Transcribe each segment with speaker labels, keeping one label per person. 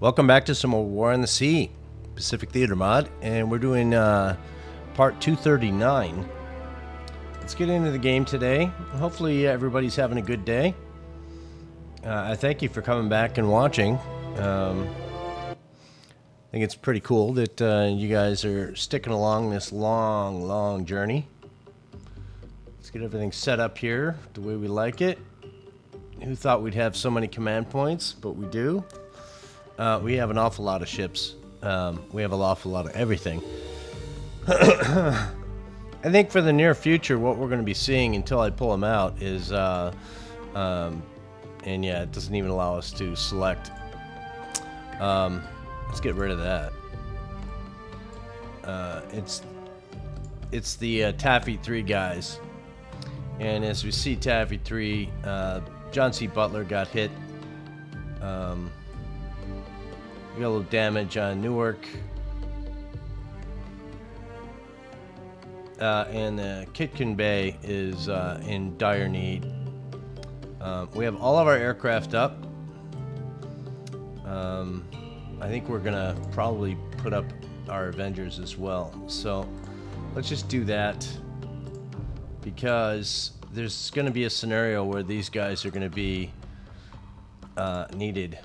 Speaker 1: Welcome back to some more War on the Sea, Pacific Theater mod, and we're doing part 239. Let's get into the game today. Hopefully everybody's having a good day. I thank you for coming back and watching. I think it's pretty cool that you guys are sticking along this long journey. Let's get everything set up here the way we like it. Who thought we'd have so many command points, but we do. We have an awful lot of ships. We have an awful lot of everything. I think for the near future, what we're going to be seeing until I pull them out is, and yeah, it doesn't even allow us to select. Let's get rid of that. It's the Taffy 3 guys, and as we see, Taffy 3, John C. Butler got hit. We got a little damage on Newark. And the Kitkin Bay is in dire need. We have all of our aircraft up. I think we're gonna probably put up our Avengers as well. So let's just do that, because there's gonna be a scenario where these guys are gonna be needed.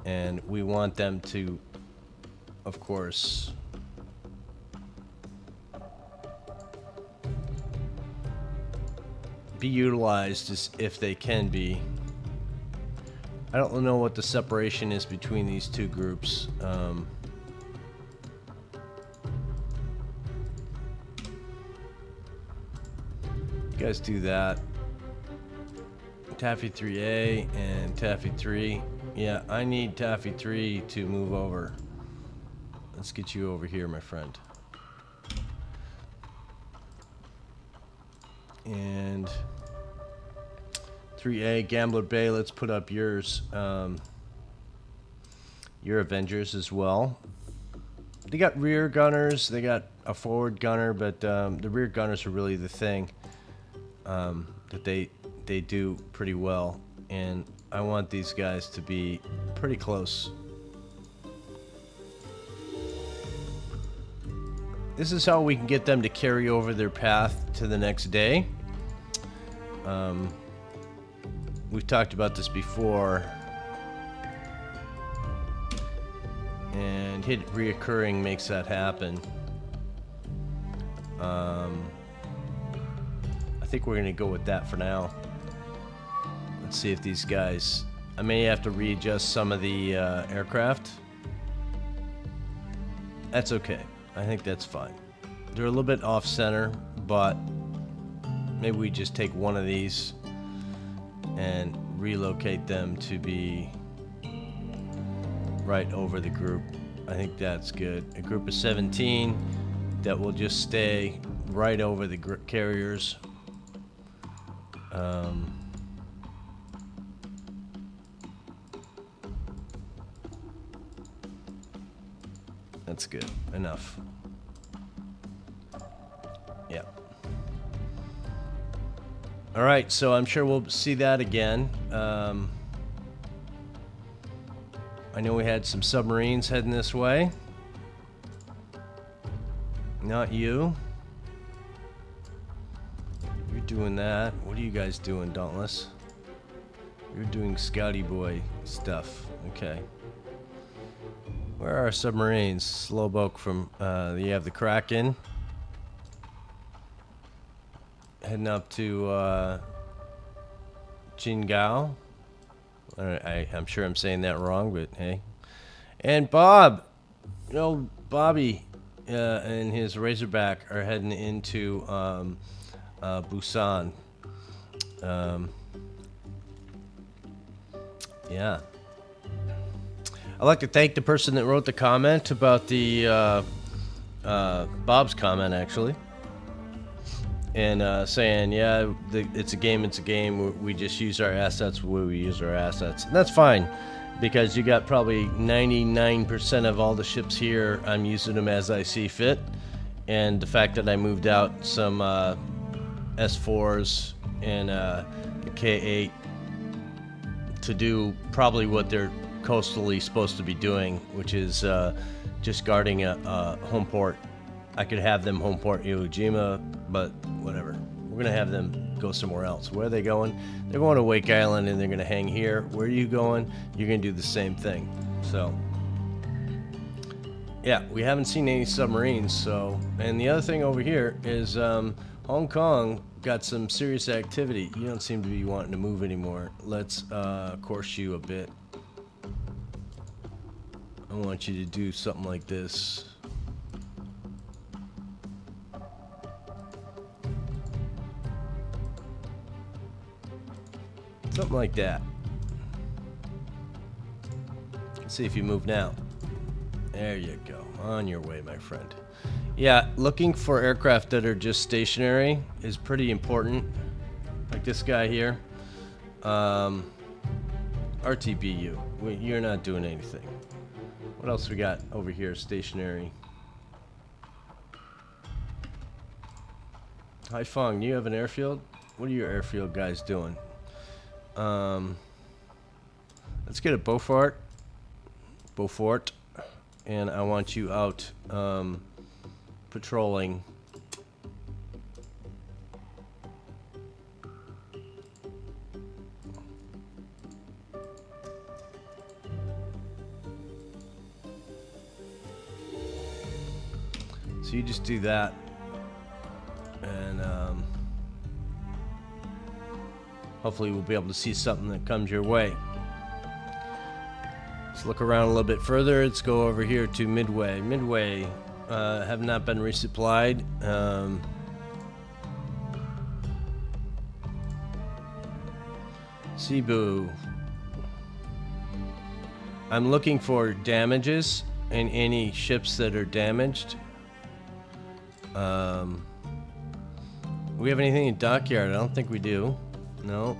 Speaker 1: And we want them to, of course, be utilized as if they can be. I don't know what the separation is between these two groups. You guys do that. Taffy 3A and Taffy 3. Yeah, I need Taffy 3 to move over. Let's get you over here, my friend. And 3A, Gambler Bay, let's put up yours. Your Avengers as well. They got rear gunners, they got a forward gunner, but the rear gunners are really the thing that they do pretty well. And I want these guys to be pretty close. This is how we can get them to carry over their path to the next day. We've talked about this before. And hit reoccurring makes that happen. I think we're going to go with that for now. Let's see if these guys... I may have to readjust some of the aircraft. That's okay. I think that's fine. They're a little bit off-center, but maybe we just take one of these and relocate them to be right over the group. I think that's good. A group of 17 that will just stay right over the carriers. That's good. Enough. Yeah. Alright, so I'm sure we'll see that again. I know we had some submarines heading this way. Not you. You're doing that. What are you guys doing, Dauntless? You're doing Scouty Boy stuff. Okay. Where are our submarines? Slowboat from, you have the Kraken. Heading up to, Qingdao. I'm sure I'm saying that wrong, but hey. And Bob! You know, Bobby, and his Razorback are heading into, Busan. Yeah. I'd like to thank the person that wrote the comment about the Bob's comment, actually, and saying, yeah, it's a game. We just use our assets where we use our assets, and that's fine, because you got probably 99% of all the ships here. I'm using them as I see fit, and the fact that I moved out some S4s and the K8 to do probably what they're coastally supposed to be doing, which is just guarding a home port. I could have them home port Iwo Jima, but whatever. We're going to have them go somewhere else. Where are they going? They're going to Wake Island, and they're going to hang here. Where are you going? You're going to do the same thing. So, yeah, we haven't seen any submarines. So, and the other thing over here is Hong Kong got some serious activity. You don't seem to be wanting to move anymore. Let's course you a bit. I want you to do something like this. Something like that. Let's see if you move now. There you go. On your way, my friend. Yeah, looking for aircraft that are just stationary is pretty important. Like this guy here. RTBU. You're not doing anything. What else we got over here? Stationary. Haiphong, you have an airfield? What are your airfield guys doing? Let's get a Beaufort, and I want you out patrolling. So you just do that, and hopefully we'll be able to see something that comes your way. Let's look around a little bit further. Let's go over here to Midway. Midway have not been resupplied. Cebu. I'm looking for damages and any ships that are damaged. We have anything in dockyard? I don't think we do. No.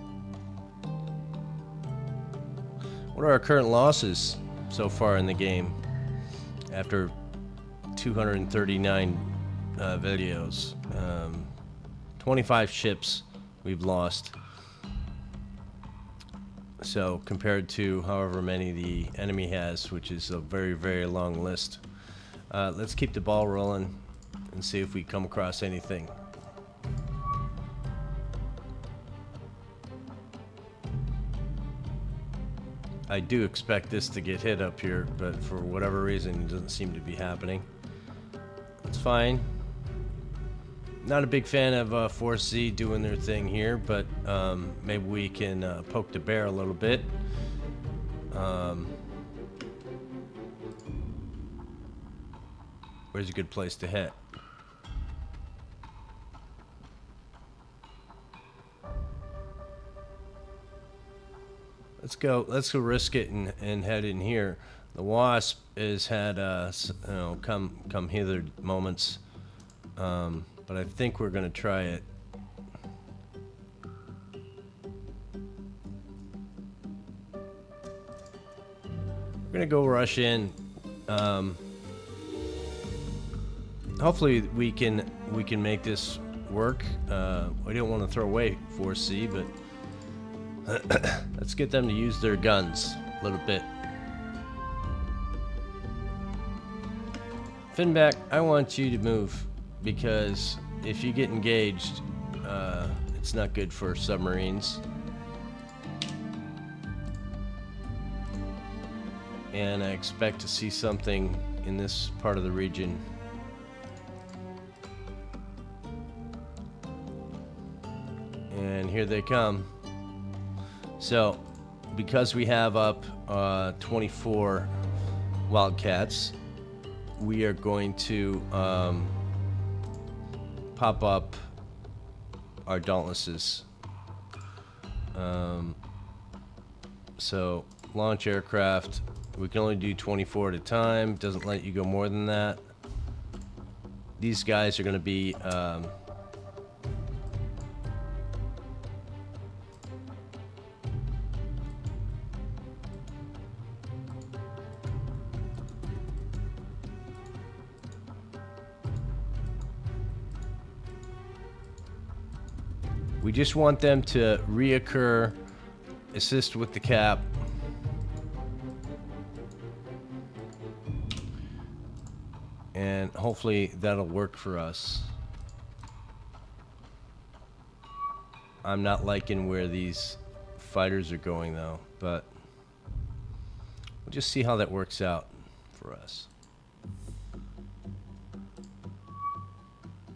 Speaker 1: What are our current losses so far in the game after 239 videos? 25 ships we've lost. So compared to however many the enemy has, which is a very, very long list. Let's keep the ball rolling and see if we come across anything. I do expect this to get hit up here, but for whatever reason it doesn't seem to be happening. It's fine. Not a big fan of 4C doing their thing here, but maybe we can poke the bear a little bit. Where's a good place to hit? Let's go risk it and head in here. The Wasp has had come hither moments, but I think we're gonna try it. We're gonna go rush in. Hopefully we can make this work. We don't want to throw away 4C, but let's get them to use their guns a little bit. Finback, I want you to move, because if you get engaged, it's not good for submarines. And I expect to see something in this part of the region. And here they come. So, because we have up 24 Wildcats, we are going to pop up our Dauntlesses. So, launch aircraft. We can only do 24 at a time. Doesn't let you go more than that. These guys are going to be we just want them to reoccur assist with the cap. And hopefully that'll work for us. I'm not liking where these fighters are going though, but we'll just see how that works out for us.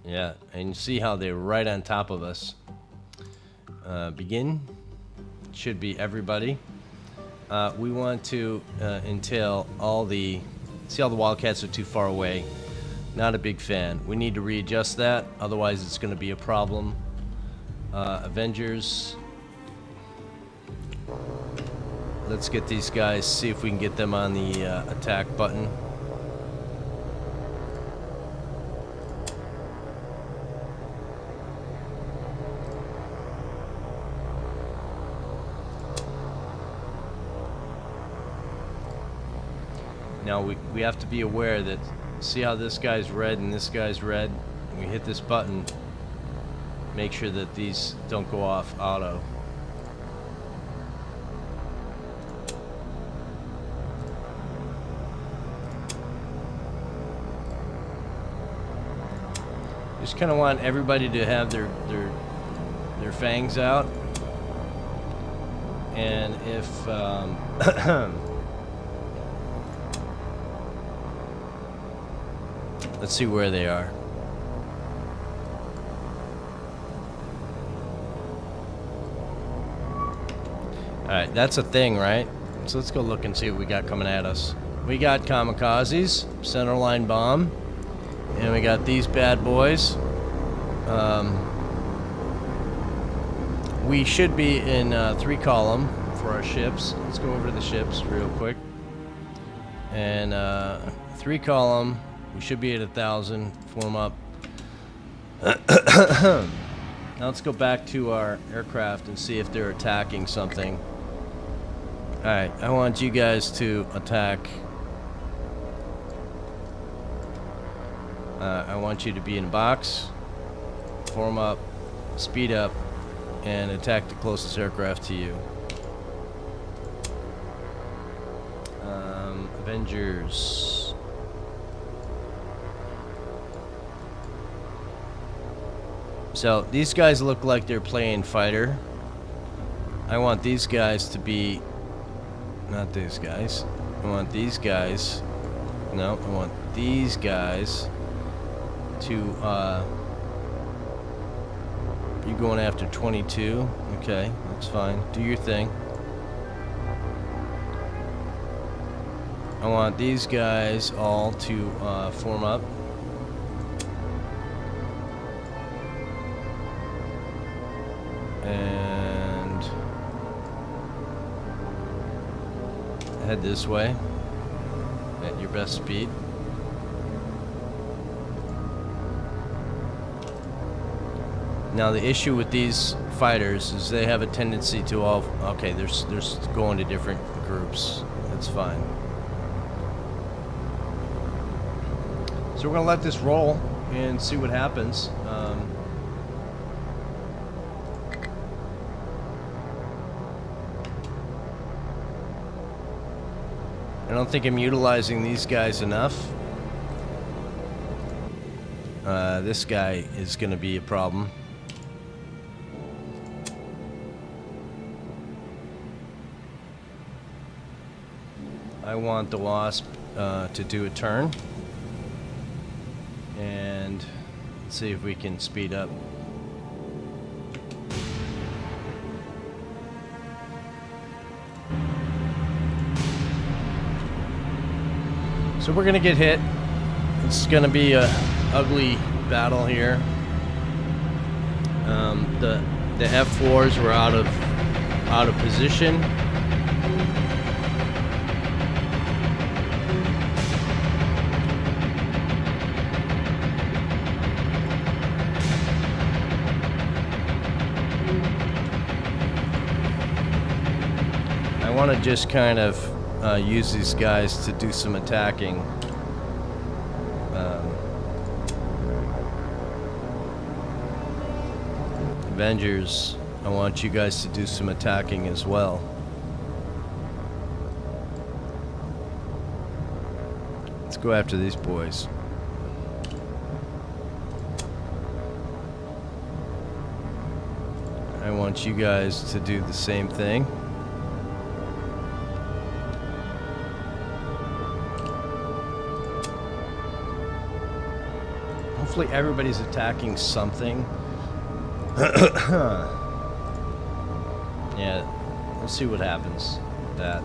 Speaker 1: Yeah, and you see how they're right on top of us. Begin. Should be everybody. We want to entail all the... See how the Wildcats are too far away? Not a big fan. We need to readjust that, otherwise it's going to be a problem. Avengers. Let's get these guys, see if we can get them on the attack button. Now we have to be aware that, see how this guy's red and this guy's red? When we hit this button, make sure that these don't go off auto. Just kind of want everybody to have their fangs out. And if let's see where they are. Alright, that's a thing, right? So let's go look and see what we got coming at us. We got kamikazes, centerline bomb, and we got these bad boys. We should be in 3-column for our ships. Let's go over to the ships real quick. And 3-column. We should be at 1,000. Form up. Now let's go back to our aircraft and see if they're attacking something. Alright, I want you guys to attack. I want you to be in a box. Form up. Speed up. And attack the closest aircraft to you. Avengers. So these guys look like they're playing fighter. I want these guys to be, not these guys. I want these guys. No, I want these guys to you going after 22. Okay, that's fine. Do your thing. I want these guys all to form up. And head this way at your best speed. Now the issue with these fighters is they have a tendency to all... Okay, they're going to different groups. That's fine. So we're going to let this roll and see what happens. I don't think I'm utilizing these guys enough. This guy is going to be a problem. I want the Wasp to do a turn. And let's see if we can speed up. So we're gonna get hit. It's gonna be a ugly battle here. The F4s were out of position. I want to just kind of use these guys to do some attacking. Avengers. I want you guys to do some attacking as well. Let's go after these boys. I want you guys to do the same thing. Hopefully everybody's attacking something. Yeah, we'll see what happens with that.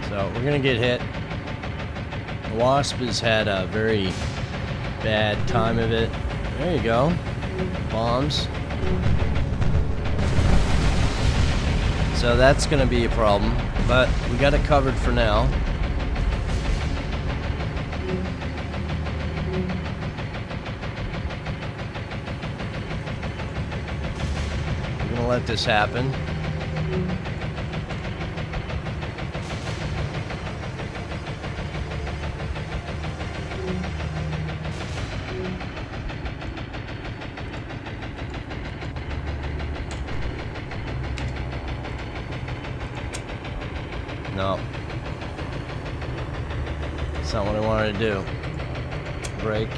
Speaker 1: So we're gonna get hit. The Wasp has had a very bad time of it. There you go. Bombs. So that's gonna be a problem, but we got it covered for now. We're gonna let this happen. No. That's not what I wanted to do. Break.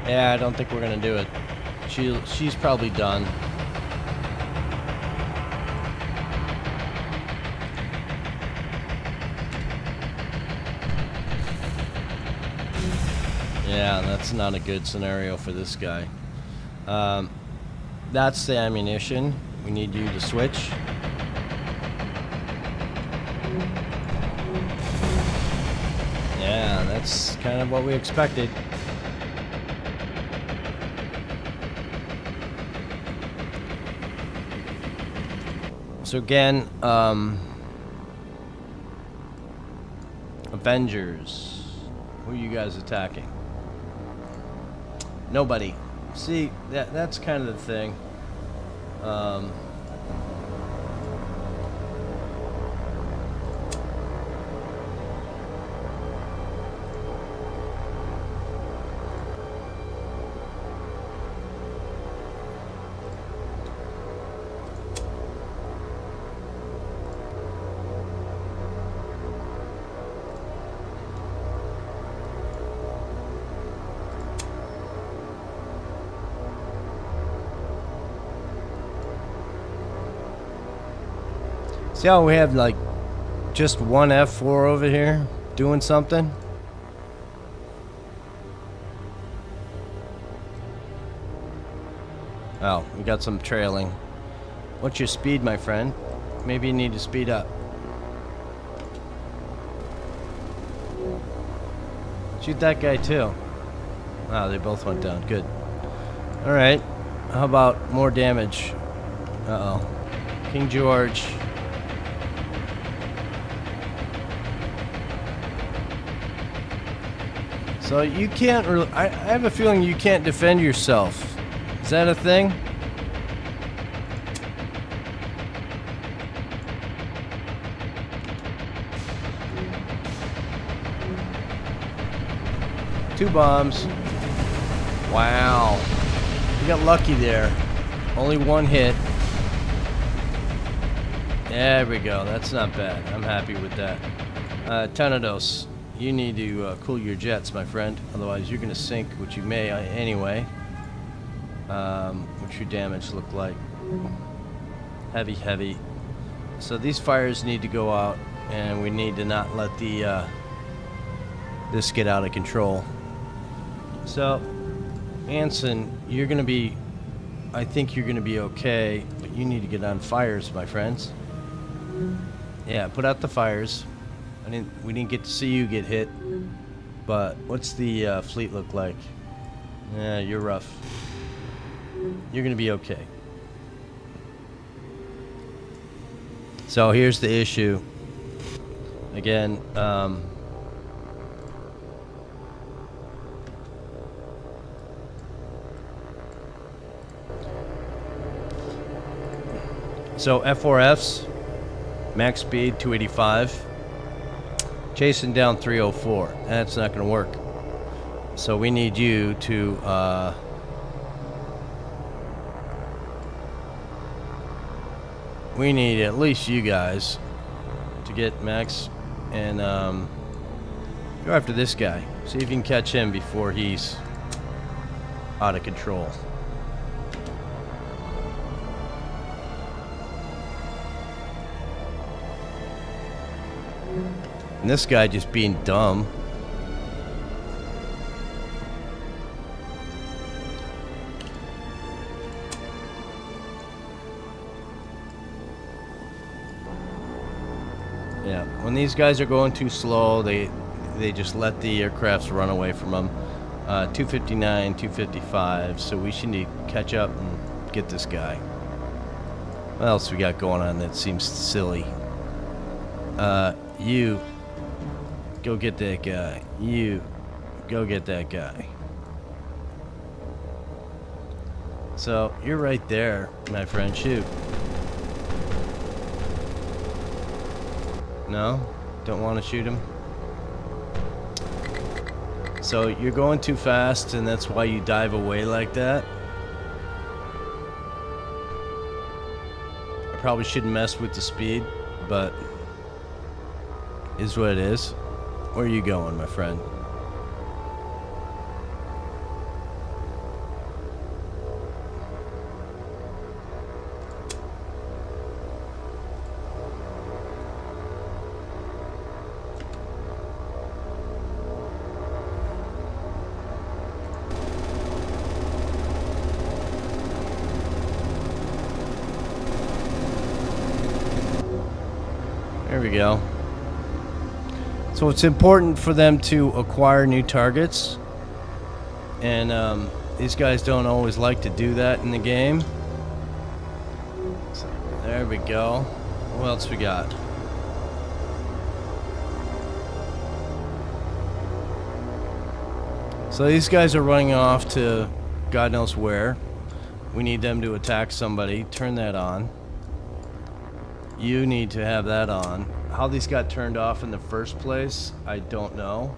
Speaker 1: Yeah, I don't think we're gonna do it. She's probably done. Yeah, that's not a good scenario for this guy. That's the ammunition. We need you to switch. Yeah, that's kind of what we expected. So again, Avengers. Who are you guys attacking? Nobody. See, that's kind of the thing. See how we have like just one F4 over here doing something? Oh, we got some trailing. What's your speed, my friend? Maybe you need to speed up. Shoot that guy too. Wow, they both went down. Good. Alright. How about more damage? Uh-oh. King George. So you can't really... I have a feeling you can't defend yourself. Is that a thing? Two bombs. Wow. You got lucky there. Only one hit. There we go. That's not bad. I'm happy with that. Tenedos. You need to cool your jets, my friend. Otherwise, you're going to sink, which you may anyway. What's your damage look like? Heavy, heavy. So these fires need to go out, and we need to not let the this get out of control. So, Anson, you're going to be... I think you're going to be okay, but you need to get on fires, my friends. Yeah, put out the fires. We didn't get to see you get hit, but what's the fleet look like? Yeah, you're rough. You're gonna be okay. So here's the issue. Again, so F4Fs, Max speed 285. Chasing down 304. That's not going to work. So we need you to we need at least you guys to get Max and go after this guy. See if you can catch him before he's out of control. And this guy just being dumb. Yeah, when these guys are going too slow, they just let the aircrafts run away from them. 259, 255, so we should need to catch up and get this guy. What else we got going on that seems silly? You go get that guy. You go get that guy. So you're right there, my friend. Shoot. No? Don't want to shoot him? So you're going too fast, and that's why you dive away like that. I probably shouldn't mess with the speed, but is what it is. Where are you going, my friend? There we go. So it's important for them to acquire new targets, and these guys don't always like to do that in the game. So, there we go. What else we got? So these guys are running off to God knows where. We need them to attack somebody. Turn that on. You need to have that on. How these got turned off in the first place, I don't know.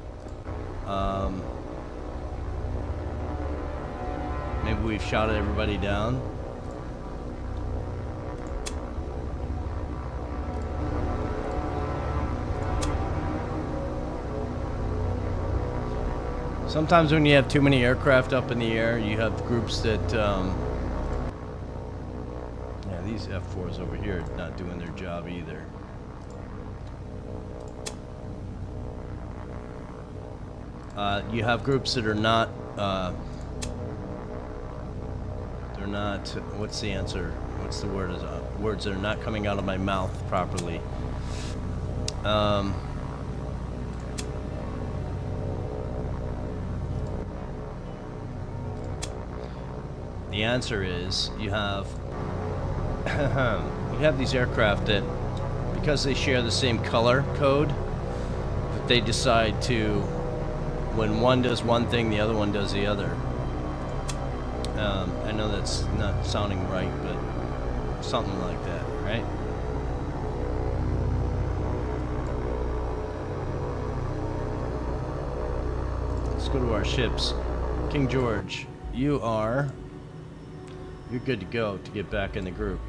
Speaker 1: Maybe we've shot everybody down. Sometimes when you have too many aircraft up in the air, you have groups that yeah, these F4s over here are not doing their job either. You have groups that are not, they're not, what's the answer? What's the word? Words that are not coming out of my mouth properly. The answer is you have you have these aircraft that, because they share the same color code, that they decide to, when one does one thing, the other one does the other. I know that's not sounding right, but something like that, right? Let's go to our ships. King George, you're good to go to get back in the group.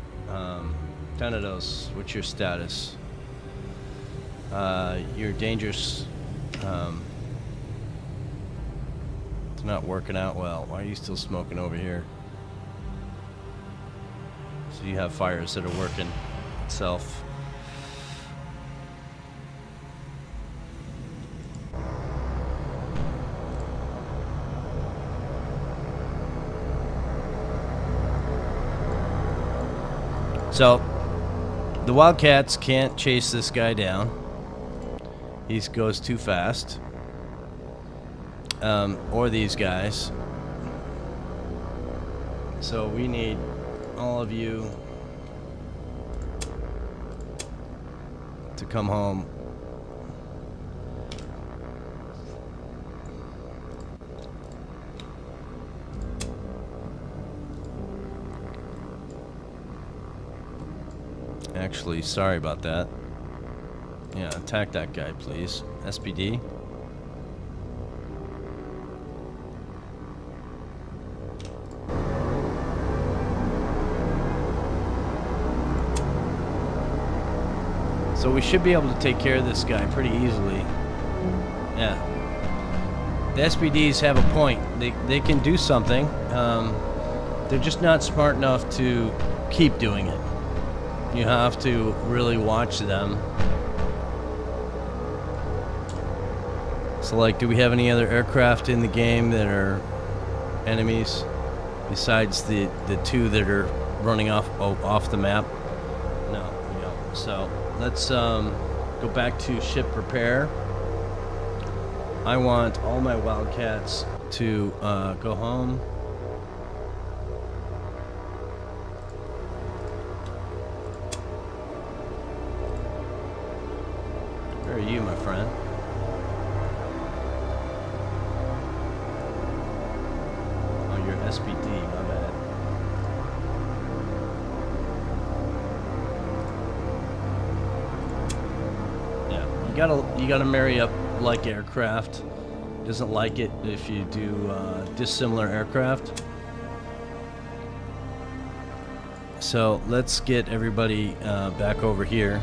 Speaker 1: Thanatos, what's your status? You're dangerous. It's not working out well. Why are you still smoking over here? So you have fires that are working itself. So the Wildcats can't chase this guy down. He goes too fast. Or these guys. So we need all of you to come home. Actually, sorry about that. Yeah, attack that guy, please. SPD. So we should be able to take care of this guy pretty easily. Yeah. The SPDs have a point. They can do something. They're just not smart enough to keep doing it. You have to really watch them. So, like, do we have any other aircraft in the game that are enemies besides the two that are running off the map? No, we don't. So let's go back to ship repair. I want all my Wildcats to go home. Where are you, my friend? Oh, you're SPD, my bad. Yeah, you gotta marry up like aircraft. Doesn't like it if you do dissimilar aircraft. So let's get everybody back over here.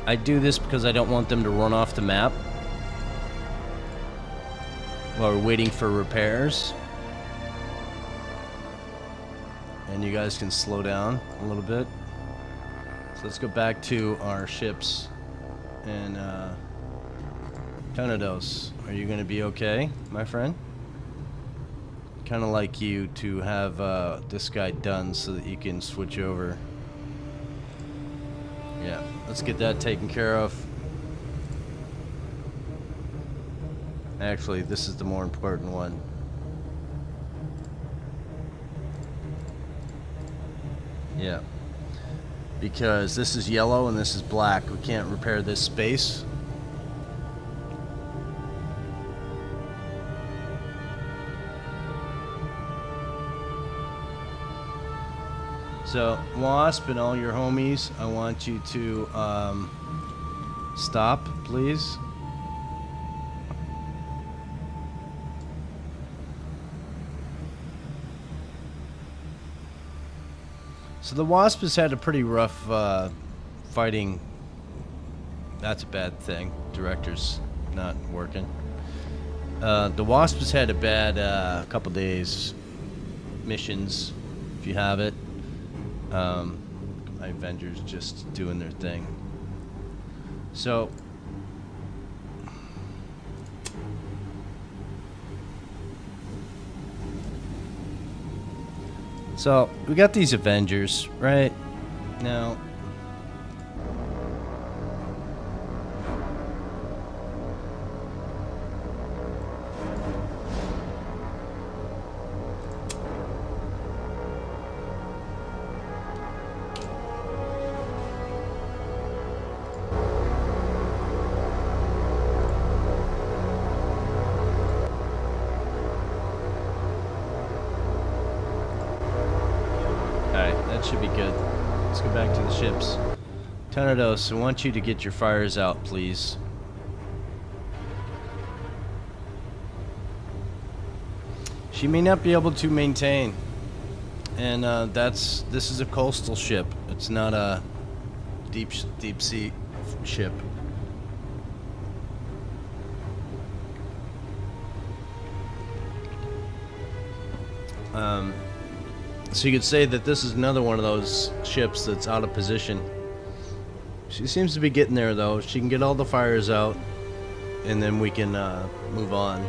Speaker 1: I do this because I don't want them to run off the map while we're waiting for repairs. And you guys can slow down a little bit. So let's go back to our ships. And Tornados, are you going to be okay, my friend? Kind of like you to have this guy done so that you can switch over. Yeah, let's get that taken care of. Actually, this is the more important one. Yeah. Because this is yellow and this is black. We can't repair this space. So, Wasp and all your homies, I want you to stop, please. So the Wasp has had a pretty rough fighting. That's a bad thing. Director's not working. The Wasp has had a bad couple days. Missions, if you have it. My Avengers just doing their thing. So we got these Avengers right now. That should be good. Let's go back to the ships. Tornados, I want you to get your fires out, please. She may not be able to maintain, and this is a coastal ship. It's not a deep sea ship. So you could say that this is another one of those ships that's out of position. She seems to be getting there, though. She can get all the fires out, and then we can move on.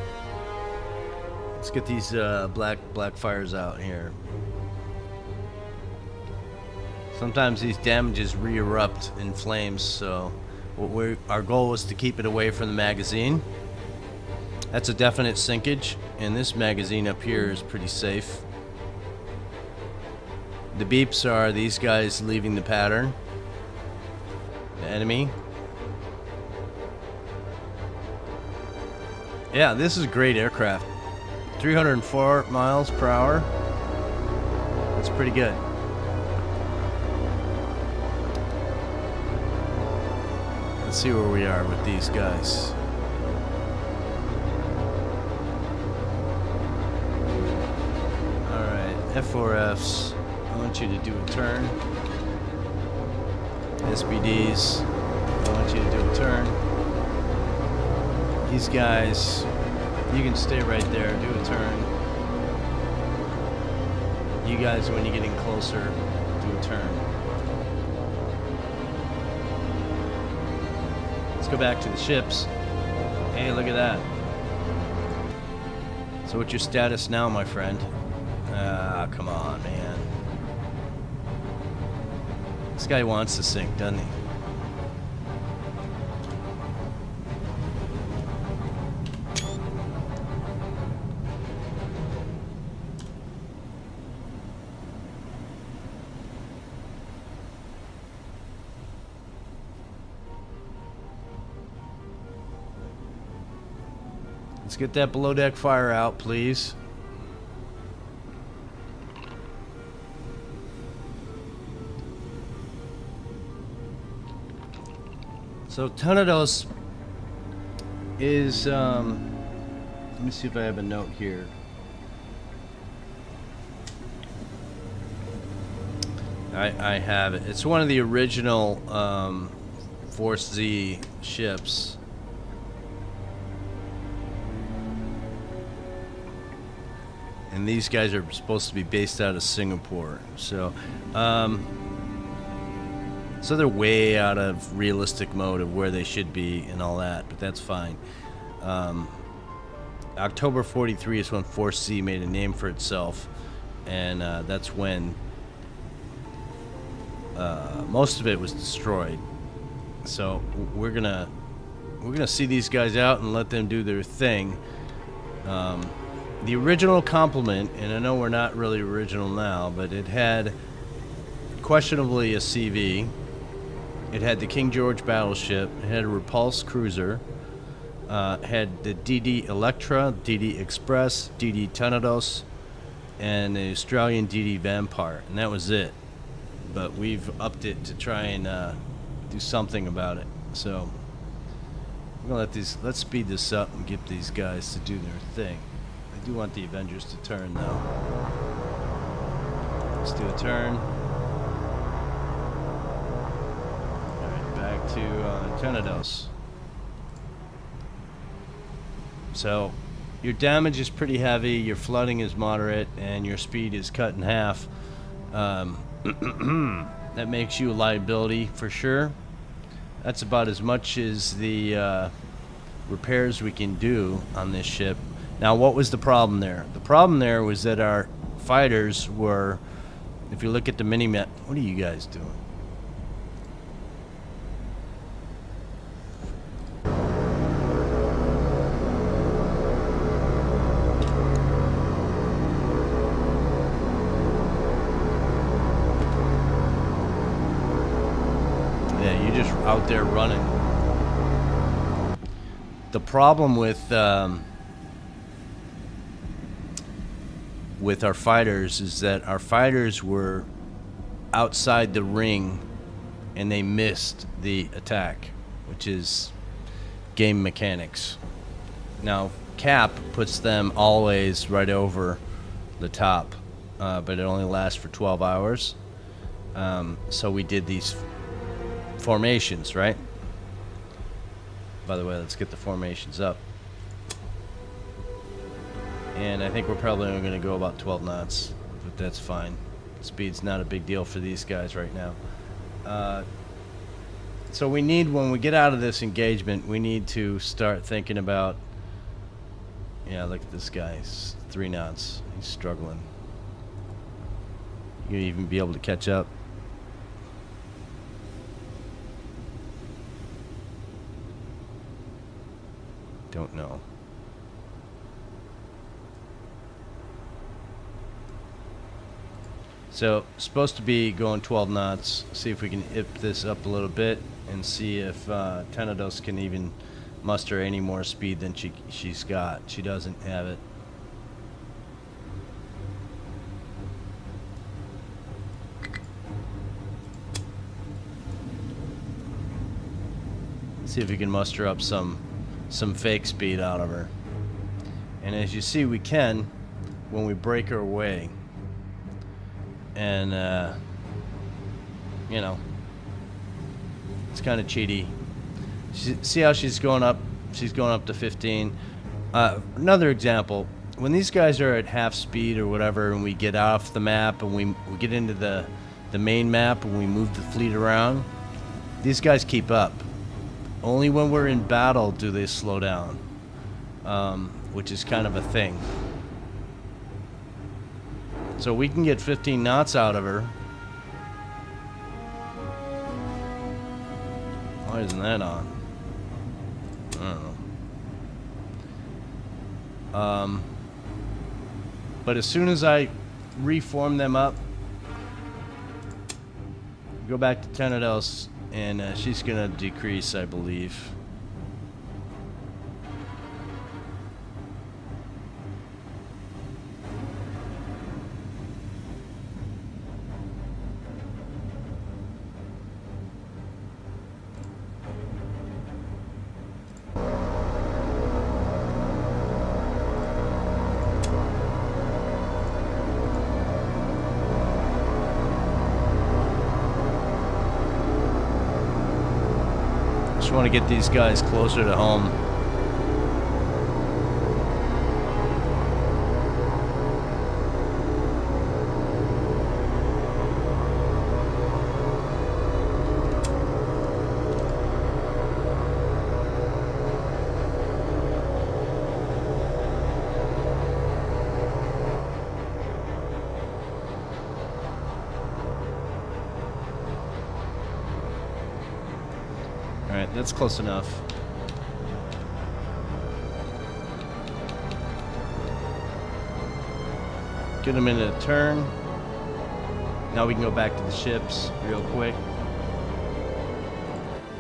Speaker 1: Let's get these black fires out here. Sometimes these damages re-erupt in flames, so our goal was to keep it away from the magazine. That's a definite sinkage, and this magazine up here is pretty safe. The beeps are these guys leaving the pattern. The enemy. Yeah, this is a great aircraft. 304 miles per hour. That's pretty good. Let's see where we are with these guys. Alright, F4Fs. I want you to do a turn. SBDs. I want you to do a turn. These guys, you can stay right there, do a turn. You guys, when you're getting closer, do a turn. Let's go back to the ships. Hey, look at that. So what's your status now, my friend? Ah, come on, man. This guy wants to sink, doesn't he? Let's get that below deck fire out, please. So Tenedos is, let me see if I have a note here. I have it. It's one of the original Force Z ships. And these guys are supposed to be based out of Singapore. So, so they're way out of realistic mode of where they should be and all that, but that's fine. October 43 is when Force Z made a name for itself, and that's when most of it was destroyed. So we're gonna see these guys out and let them do their thing. The original complement, and I know we're not really original now, but it had questionably a CV. It had the King George battleship. It had a repulse cruiser. Had the DD Electra, DD Express, DD Tenedos, and the Australian DD Vampire, and that was it. But we've upped it to try and do something about it. So we're gonna let's speed this up and get these guys to do their thing. I do want the Avengers to turn, though. Let's do a turn. Alright, back to Tenedos. So, your damage is pretty heavy, your flooding is moderate, and your speed is cut in half. That makes you a liability for sure. That's about as much as the repairs we can do on this ship. Now, what was the problem there? The problem there was that our fighters were, if you look at the mini-map, what are you guys doing? Yeah, you're just out there running. The problem with our fighters is that our fighters were outside the ring and they missed the attack, which is game mechanics. Now Cap puts them always right over the top, but it only lasts for 12 hours. So we did these formations, right? By the way, let's get the formations up. And I think we're probably only going to go about 12 knots, but that's fine. Speed's not a big deal for these guys right now. So we need, when we get out of this engagement, we need to start thinking about, yeah, look at this guy, he's 3 knots. He's struggling. You even be able to catch up. Don't know. So, supposed to be going 12 knots. See if we can ip this up a little bit and see if Tenedos can even muster any more speed than she's got. She doesn't have it. See if we can muster up some fake speed out of her. And as you see, we can when we break her away. And you know, it's kind of cheaty. See how she's going up? She's going up to 15. Another example, when these guys are at half speed or whatever, and we get off the map and we get into the main map and we move the fleet around, these guys keep up. Only when we're in battle do they slow down, which is kind of a thing. So we can get 15 knots out of her. Why isn't that on? I don't know. But as soon as I reform them up, go back to Tenedos, and she's gonna decrease, I believe. Just want to get these guys closer to home. Alright, that's close enough. Get them in a turn. Now we can go back to the ships real quick.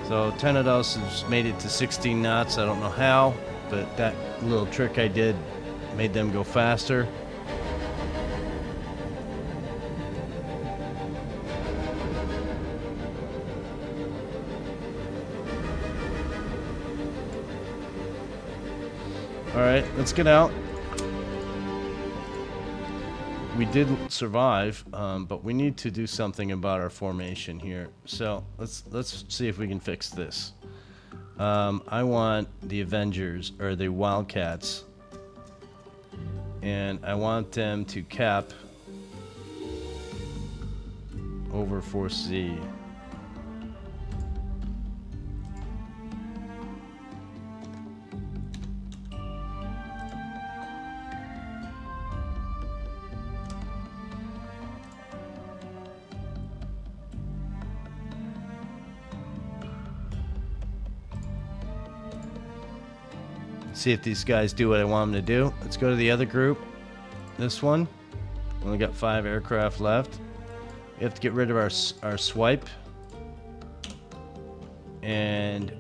Speaker 1: So Tenedos has made it to 16 knots. I don't know how, but that little trick I did made them go faster. Alright, let's get out. We did survive, but we need to do something about our formation here. So let's see if we can fix this. I want the Avengers, or the Wildcats, and I want them to cap over 4C. See if these guys do what I want them to do. Let's go to the other group. This one. Only got 5 aircraft left. We have to get rid of our swipe. And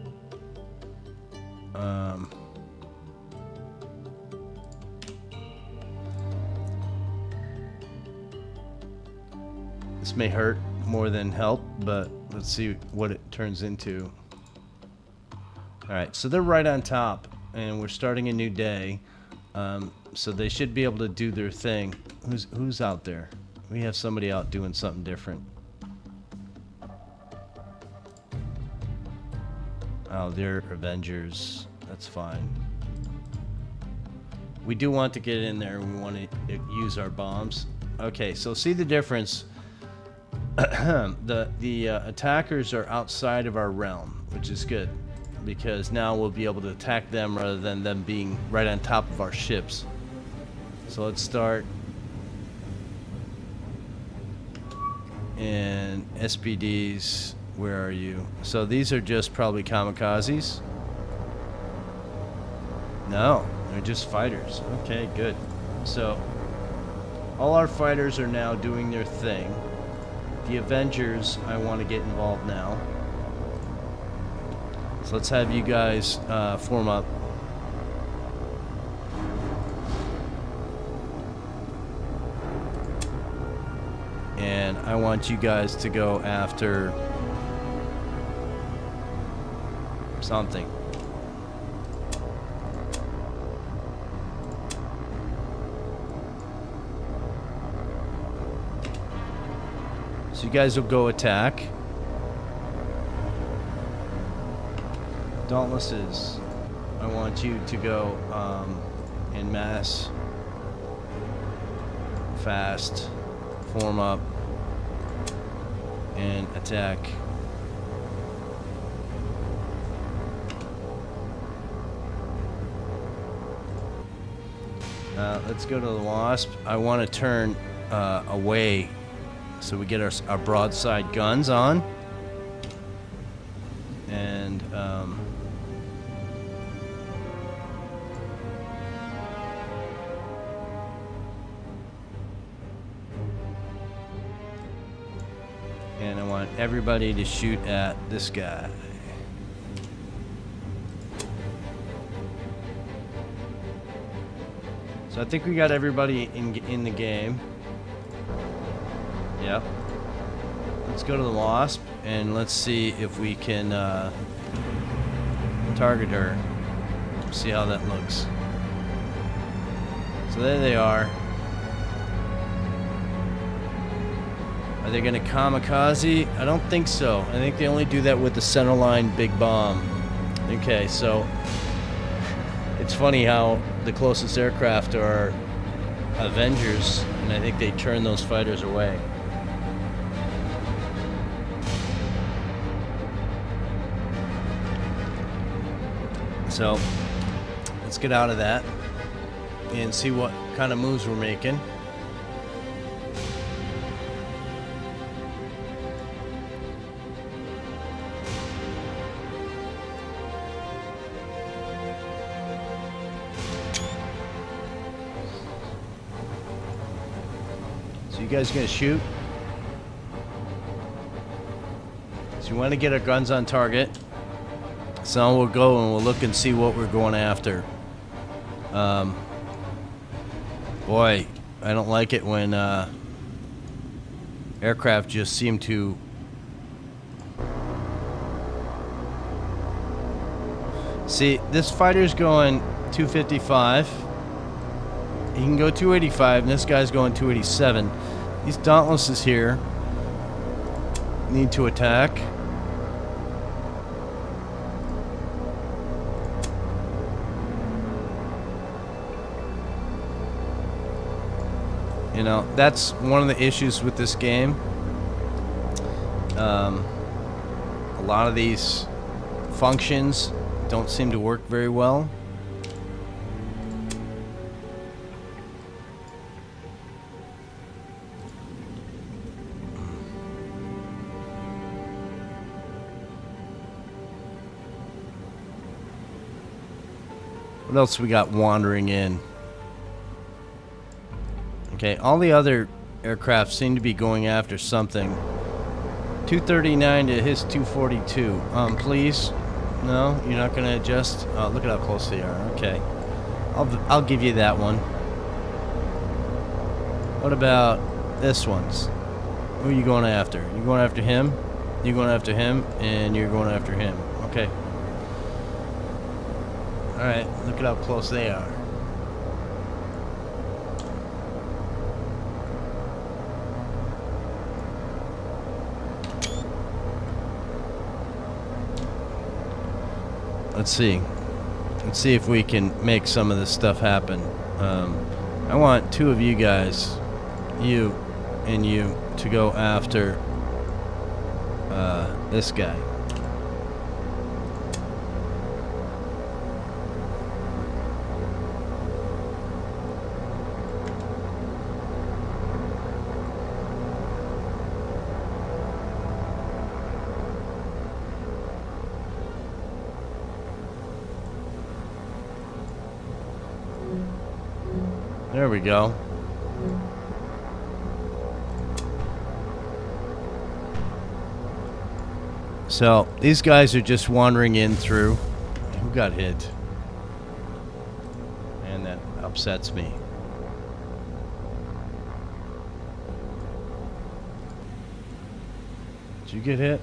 Speaker 1: this may hurt more than help, but let's see what it turns into. Alright, so they're right on top. And we're starting a new day, so they should be able to do their thing. Who's out there? We have somebody out doing something different. Oh, they're Avengers. That's fine. We do want to get in there. We want to use our bombs. Okay, so see the difference. the attackers are outside of our realm, which is good, because now we'll be able to attack them rather than them being right on top of our ships. So let's start. And SPDs, where are you? So these are just probably kamikazes. No, they're just fighters. Okay, good. So all our fighters are now doing their thing. The Avengers, I want to get involved now. So let's have you guys form up. And I want you guys to go after something. So you guys will go attack. Dauntlesses, I want you to go en masse, fast, form up, and attack. Let's go to the Wasp. I want to turn away so we get our broadside guns on. And I want everybody to shoot at this guy. So I think we got everybody in the game. Yep. Let's go to the Wasp and let's see if we can target her. See how that looks. So there they are. Are they gonna kamikaze? I don't think so. I think they only do that with the centerline big bomb. Okay, so it's funny how the closest aircraft are Avengers, and I think they turn those fighters away. So let's get out of that and see what kind of moves we're making. So you guys gonna shoot? So you want to get our guns on target. So we'll go and we'll look and see what we're going after. Boy, I don't like it when aircraft just seem to see. This fighter's going 255. He can go 285, and this guy's going 287. These Dauntlesses here need to attack. You know, that's one of the issues with this game. A lot of these functions don't seem to work very well. What else we got wandering in? Okay, all the other aircraft seem to be going after something. 239 to his 242. Please? No, you're not gonna adjust? Oh, look at how close they are. Okay, I'll give you that one. What about this one's? Who are you going after? You going after him? You're going after him, and you're going after him. Okay. All right, look at how close they are. Let's see. Let's see if we can make some of this stuff happen. I want two of you guys, you and you, to go after this guy. There we go. So these guys are just wandering in through. Who got hit? And that upsets me. Did you get hit?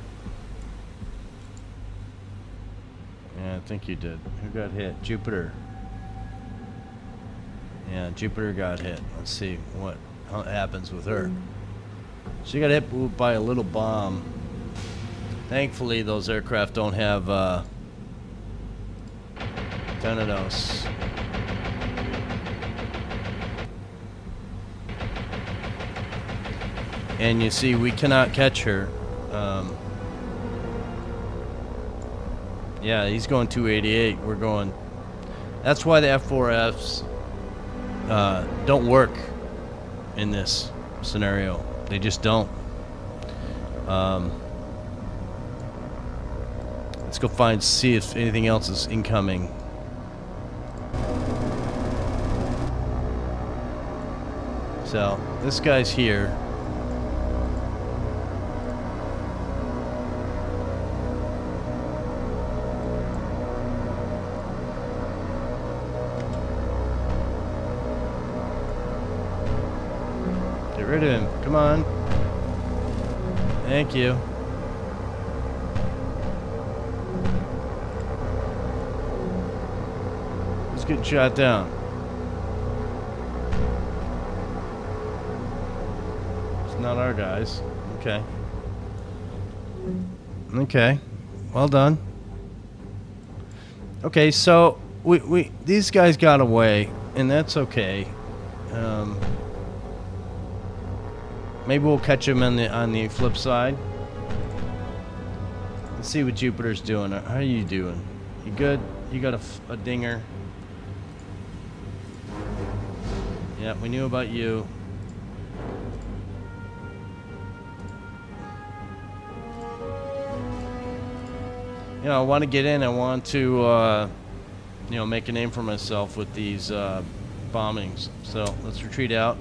Speaker 1: Yeah, I think you did. Who got hit? Jupiter. Yeah, Jupiter got hit. Let's see what happens with her. She got hit by a little bomb. Thankfully, those aircraft don't have Thanatos. And you see, we cannot catch her. Yeah, he's going 288. We're going. That's why the F4Fs don't work in this scenario. They just don't. Let's go see if anything else is incoming. So this guy's here. Get rid of him. Come on. Thank you. He's getting shot down. It's not our guys. Okay. Okay. Well done. Okay, so these guys got away, and that's okay. Maybe we'll catch him on the flip side. Let's see what Jupiter's doing. How are you doing? You good? You got a dinger? Yeah, we knew about you. You know, I want to get in. I want to, you know, make a name for myself with these bombings. So let's retreat out.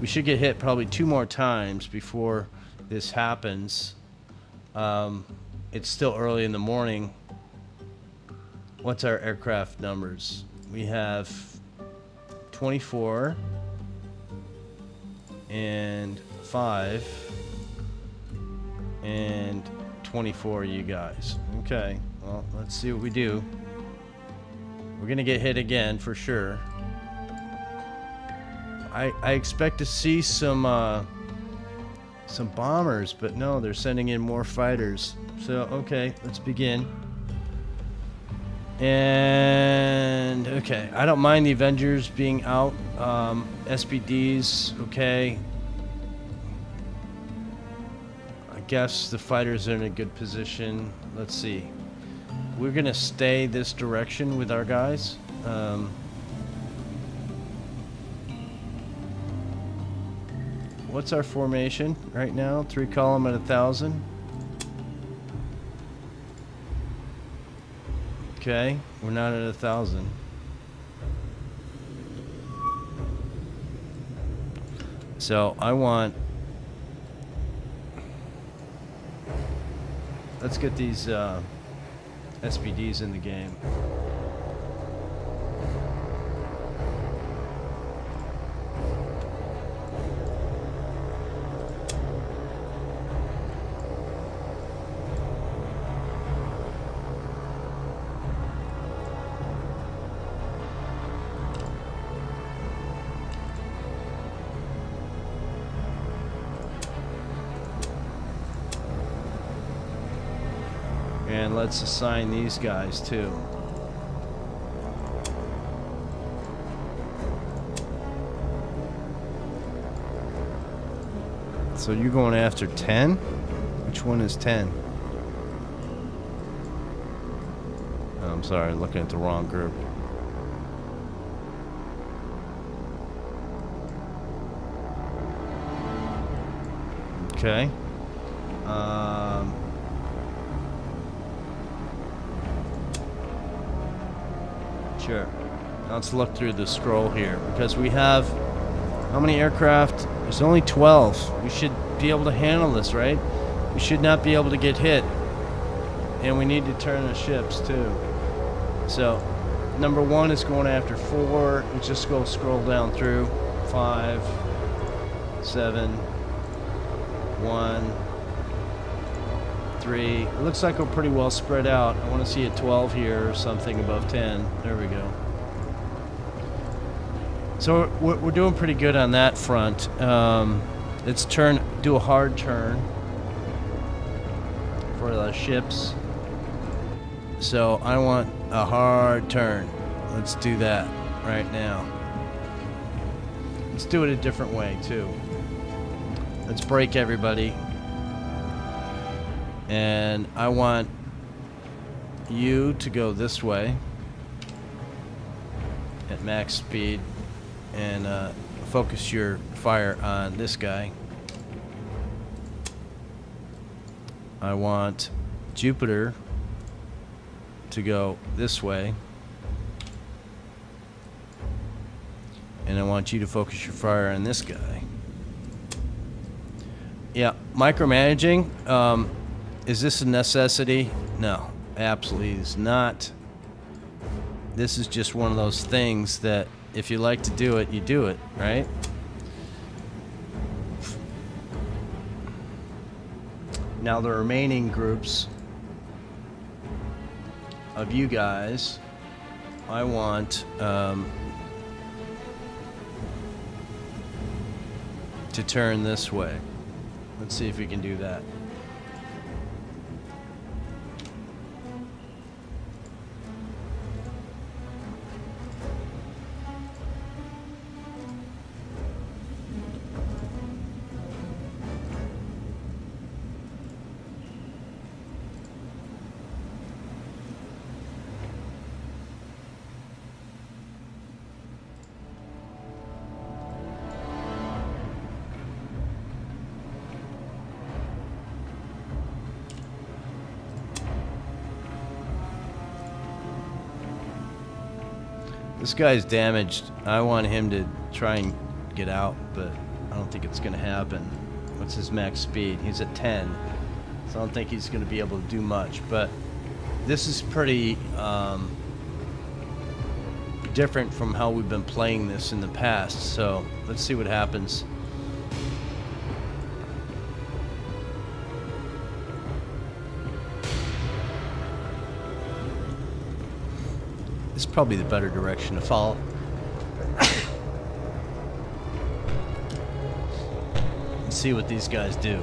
Speaker 1: We should get hit probably 2 more times before this happens. It's still early in the morning. What's our aircraft numbers? We have 24 and 5 and 24 you guys. Okay, well, let's see what we do. We're gonna get hit again for sure. I expect to see some bombers, but no, they're sending in more fighters. So okay, let's begin. And okay, I don't mind the Avengers being out. SPDs, okay. I guess the fighters are in a good position. Let's see. We're gonna stay this direction with our guys. What's our formation right now? 3 column at 1,000. Okay, we're not at 1,000. So I want. Let's get these SPDs in the game. And let's assign these guys too. So you're going after 10? Which one is 10? Oh, I'm sorry, I'm looking at the wrong group. Okay. Sure. Now let's look through the scroll here, because we have how many aircraft? There's only 12. We should be able to handle this, right? We should not be able to get hit. And we need to turn the ships too. So number 1 is going after 4. Let's just go scroll down through. 5, 7, 1, 3. It looks like we're pretty well spread out. I want to see a 12 here or something above 10. There we go. So we're doing pretty good on that front. Let's do a hard turn for the ships. So I want a hard turn. Let's do that right now. Let's do it a different way too. Let's break everybody. And I want you to go this way at max speed and focus your fire on this guy. I want Jupiter to go this way. And I want you to focus your fire on this guy. Yeah, micromanaging. Is this a necessity? No, absolutely is not. This is just one of those things that if you like to do it, you do it, right? Now the remaining groups of you guys, I want to turn this way. Let's see if we can do that. This guy's damaged. I want him to try and get out, but I don't think it's going to happen. What's his max speed? He's at 10. So I don't think he's going to be able to do much. But this is pretty different from how we've been playing this in the past. So let's see what happens. This is probably the better direction to follow. Let's see what these guys do.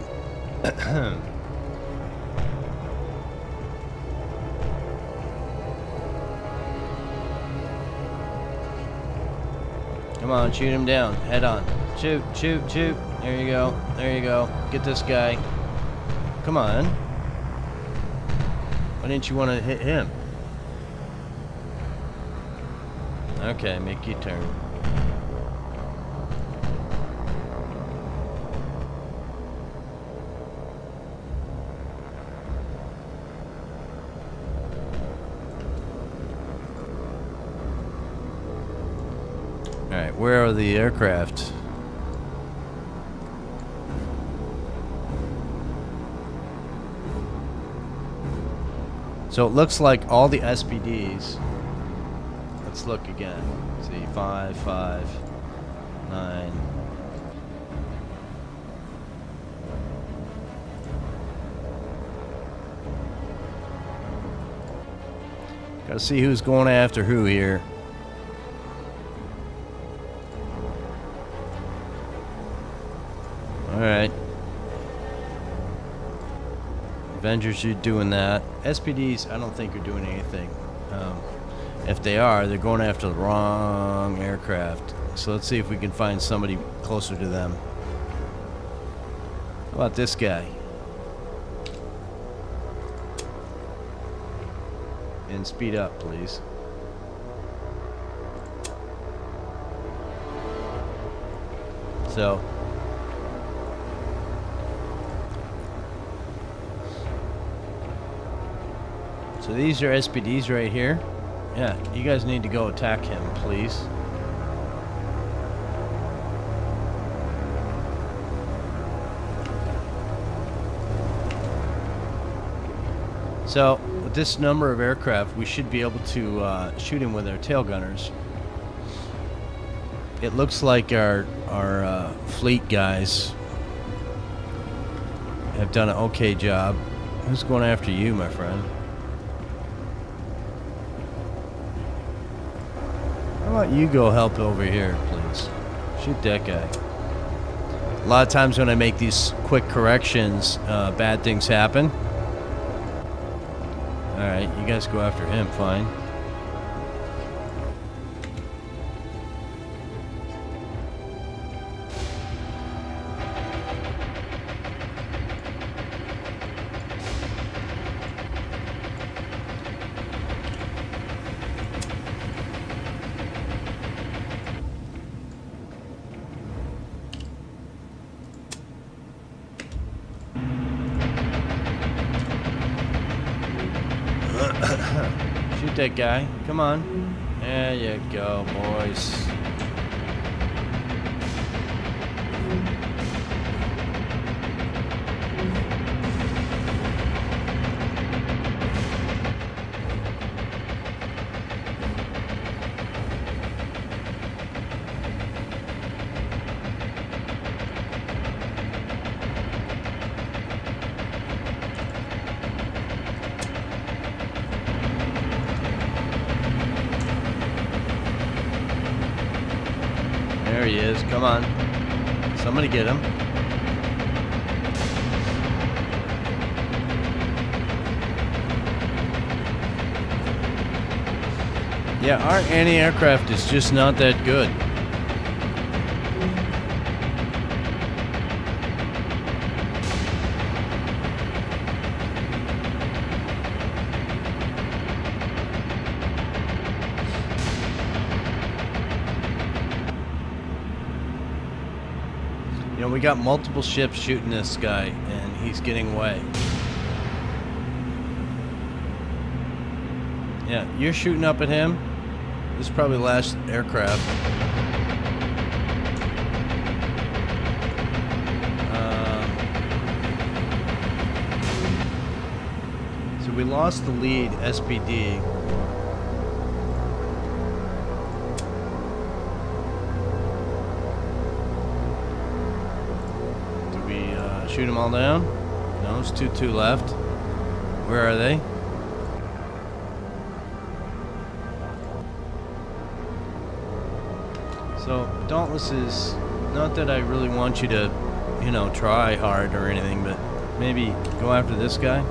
Speaker 1: Come on, shoot him down. Head on. Shoot, shoot, shoot. There you go. There you go. Get this guy. Come on. Why didn't you want to hit him? Okay, make you turn. Alright, where are the aircraft? So it looks like all the SPDs. Let's look again. See, 5, 5, 9. Gotta see who's going after who here. Alright. Avengers are doing that. SPDs, I don't think are doing anything. If they are, they're going after the wrong aircraft. So let's see if we can find somebody closer to them. How about this guy? And speed up, please. So these are SPDs right here. Yeah, you guys need to go attack him, please. So, with this number of aircraft, we should be able to shoot him with our tail gunners. It looks like our fleet guys have done an okay job. Who's going after you, my friend? How about you go help over here, please? Shoot that guy. A lot of times when I make these quick corrections, bad things happen. Alright, you guys go after him, fine. Shoot that guy. Come on. There you go, boys. There he is. Come on. Somebody get him. Yeah, our anti-aircraft is just not that good. You know, we got multiple ships shooting this guy, and he's getting away. Yeah, you're shooting up at him. This is probably the last aircraft. So we lost the lead, SPD. Shoot them all down? No, it's 2-2 left. Where are they? So, Dauntless is not that I really want you to, you know, try hard or anything, but maybe go after this guy.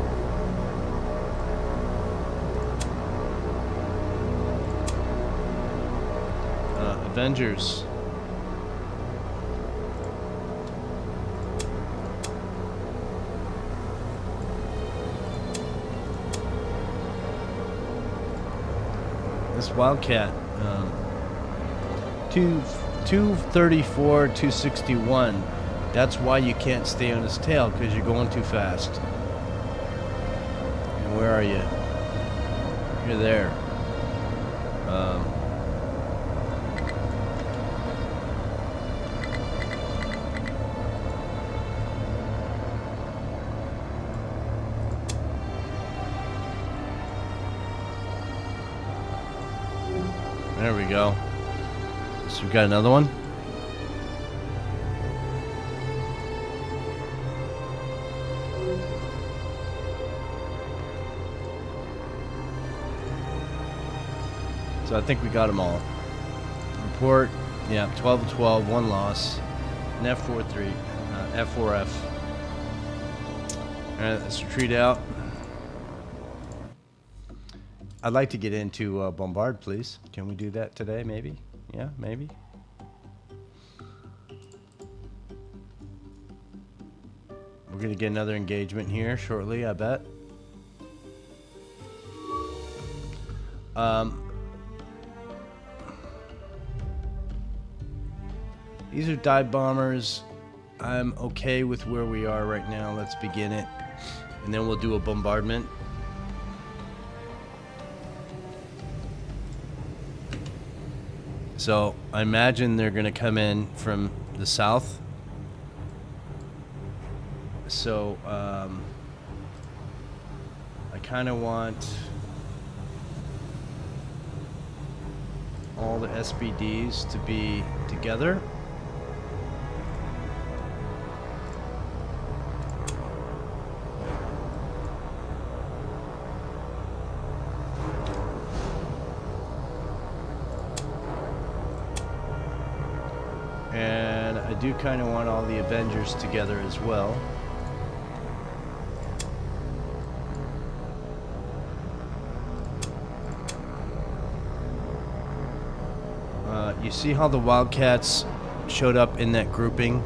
Speaker 1: Avengers. This Wildcat, 234, 261. That's why you can't stay on his tail, because you're going too fast. And where are you? You're there. There we go. So we've got another one. So I think we got them all. Report, yeah, 12-12, one loss. An F-4-3, F-4F. Alright, let's retreat out. I'd like to get into bombard, please. Can we do that today, maybe? Yeah, maybe. We're going to get another engagement here shortly, I bet. These are dive bombers. I'm okay with where we are right now. Let's begin it. And then we'll do a bombardment. So I imagine they're going to come in from the south. So I kind of want all the SBDs to be together. do kind of want all the Avengers together as well. You see how the Wildcats showed up in that grouping?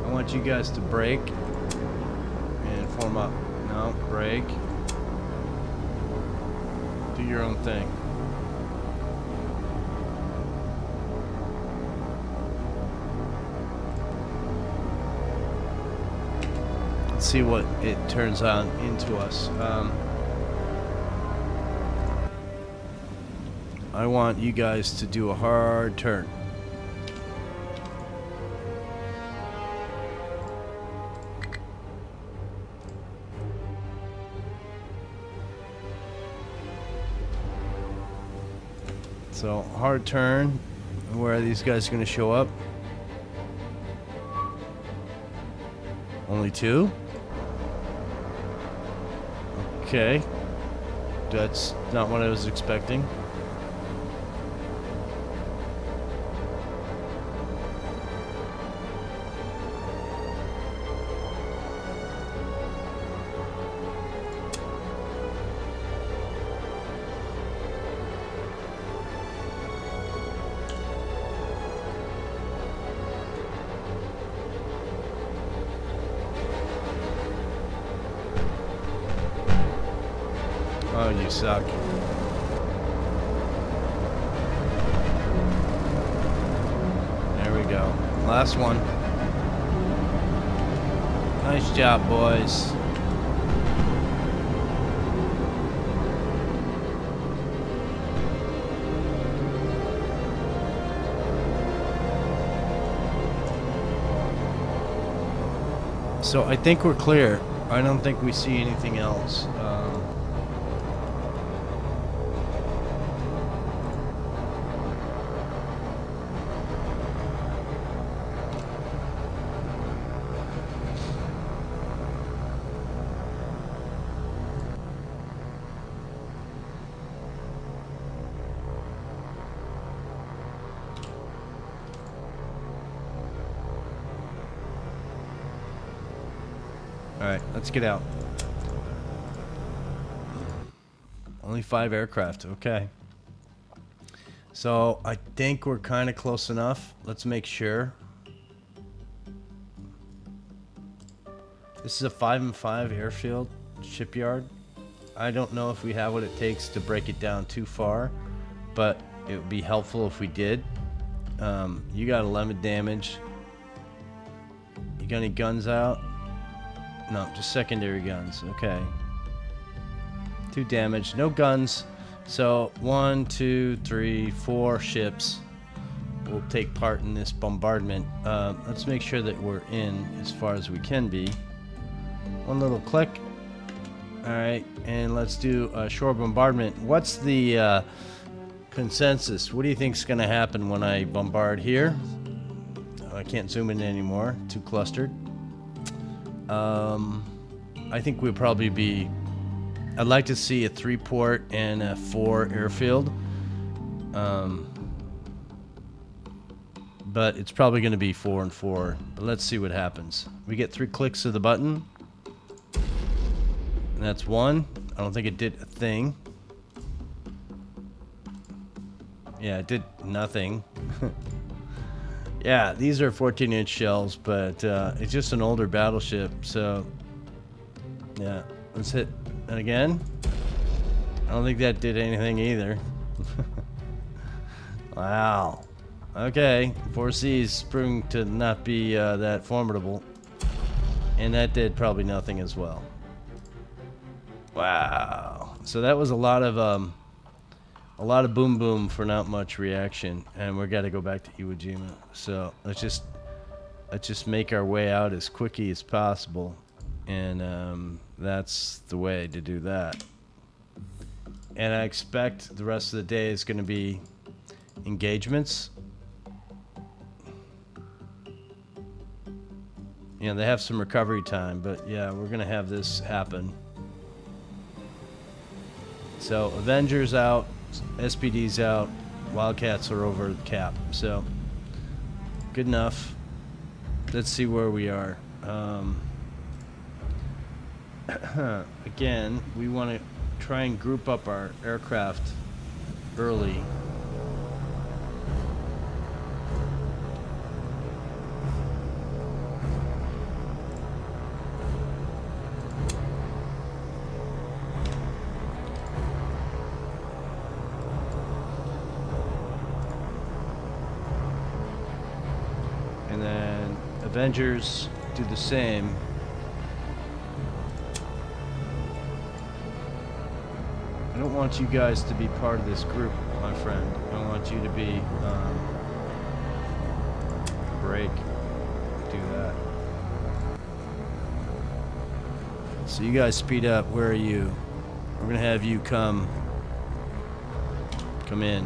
Speaker 1: I want you guys to break and form up. No, break. Do your own thing. Let's see what it turns on into us. I want you guys to do a hard turn. So, hard turn. Where are these guys going to show up? Only 2? Okay. That's not what I was expecting. Oh, you suck. There we go. Last one. Nice job, boys. So I think we're clear. I don't think we see anything else. Alright, let's get out. Only 5 aircraft, okay. So, I think we're kind of close enough. Let's make sure. This is a 5-and-5 airfield shipyard. I don't know if we have what it takes to break it down too far, but it would be helpful if we did. You got 11 damage. You got any guns out? No, just secondary guns. Okay. 2 damage. No guns. So 1, 2, 3, 4 ships will take part in this bombardment. Let's make sure that we're in as far as we can be. One little click. Alright, and let's do a shore bombardment. What's the consensus? What do you think is going to happen when I bombard here? Oh, I can't zoom in anymore. Too clustered. I think we'll probably be... I'd like to see a 3-port and a 4 airfield. But it's probably going to be 4 and 4. But let's see what happens. We get 3 clicks of the button. And that's 1. I don't think it did a thing. Yeah, it did nothing. Yeah, these are 14-inch shells, but it's just an older battleship, so yeah, let's hit it again. I don't think that did anything either. Wow. Okay, 4C's proving to not be that formidable, and that did probably nothing as well. Wow. So that was a lot of boom boom for not much reaction, and we're got to go back to Iwo Jima. So let's just make our way out as quickly as possible, and that's the way to do that. And I expect the rest of the day is going to be engagements. You know, they have some recovery time, but yeah, we're going to have this happen. So Avengers out, SPD's out, Wildcats are over the cap. So good enough. Let's see where we are. Again, we want to try and group up our aircraft early. And then Avengers do the same. I don't want you guys to be part of this group, my friend. I want you to be break. Do that. So you guys speed up. Where are you? We're gonna have you come in.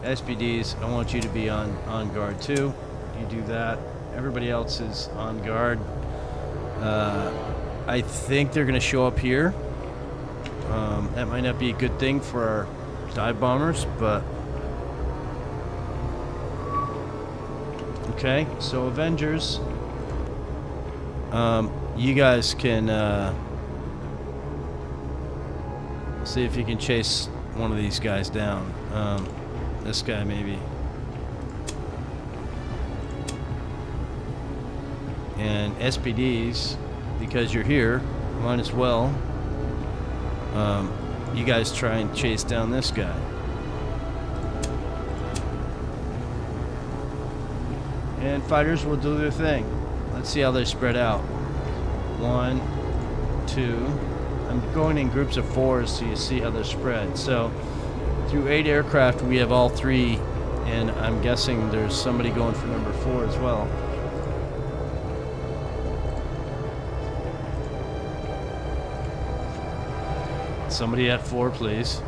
Speaker 1: SPDs, I want you to be on guard too. You do that. Everybody else is on guard. I think they're going to show up here. That might not be a good thing for our dive bombers, but okay. So Avengers, you guys can see if you can chase one of these guys down. This guy maybe. And SPDs, because you're here, might as well. You guys try and chase down this guy. And fighters will do their thing. Let's see how they spread out. 1, 2. I'm going in groups of 4 so you see how they're spread. So through 8 aircraft, we have all 3, and I'm guessing there's somebody going for number 4 as well. Somebody at 4, please.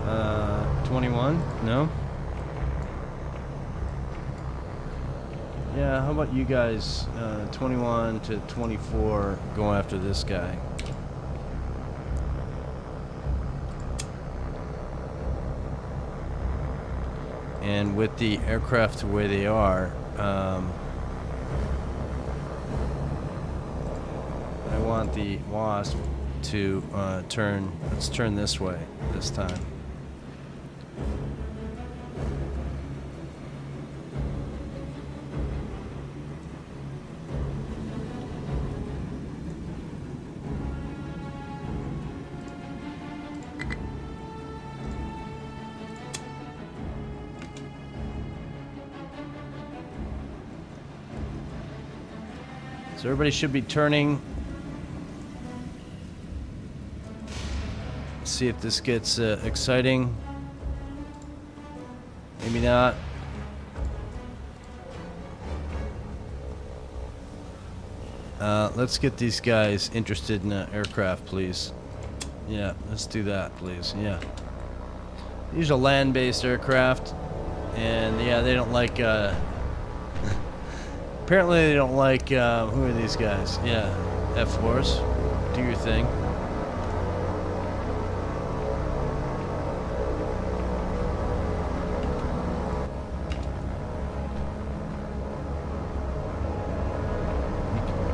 Speaker 1: Uh, 21? No? Yeah, how about you guys, 21 to 24, go after this guy. And with the aircraft the way they are, I want the Wasp to turn, let's turn this way this time. So everybody should be turning. Let's see if this gets exciting. Maybe not. Let's get these guys interested in aircraft, please. Yeah, let's do that, please. Yeah. These are land-based aircraft, and yeah, they don't like. Apparently they don't like, who are these guys? Yeah, F4s. Do your thing.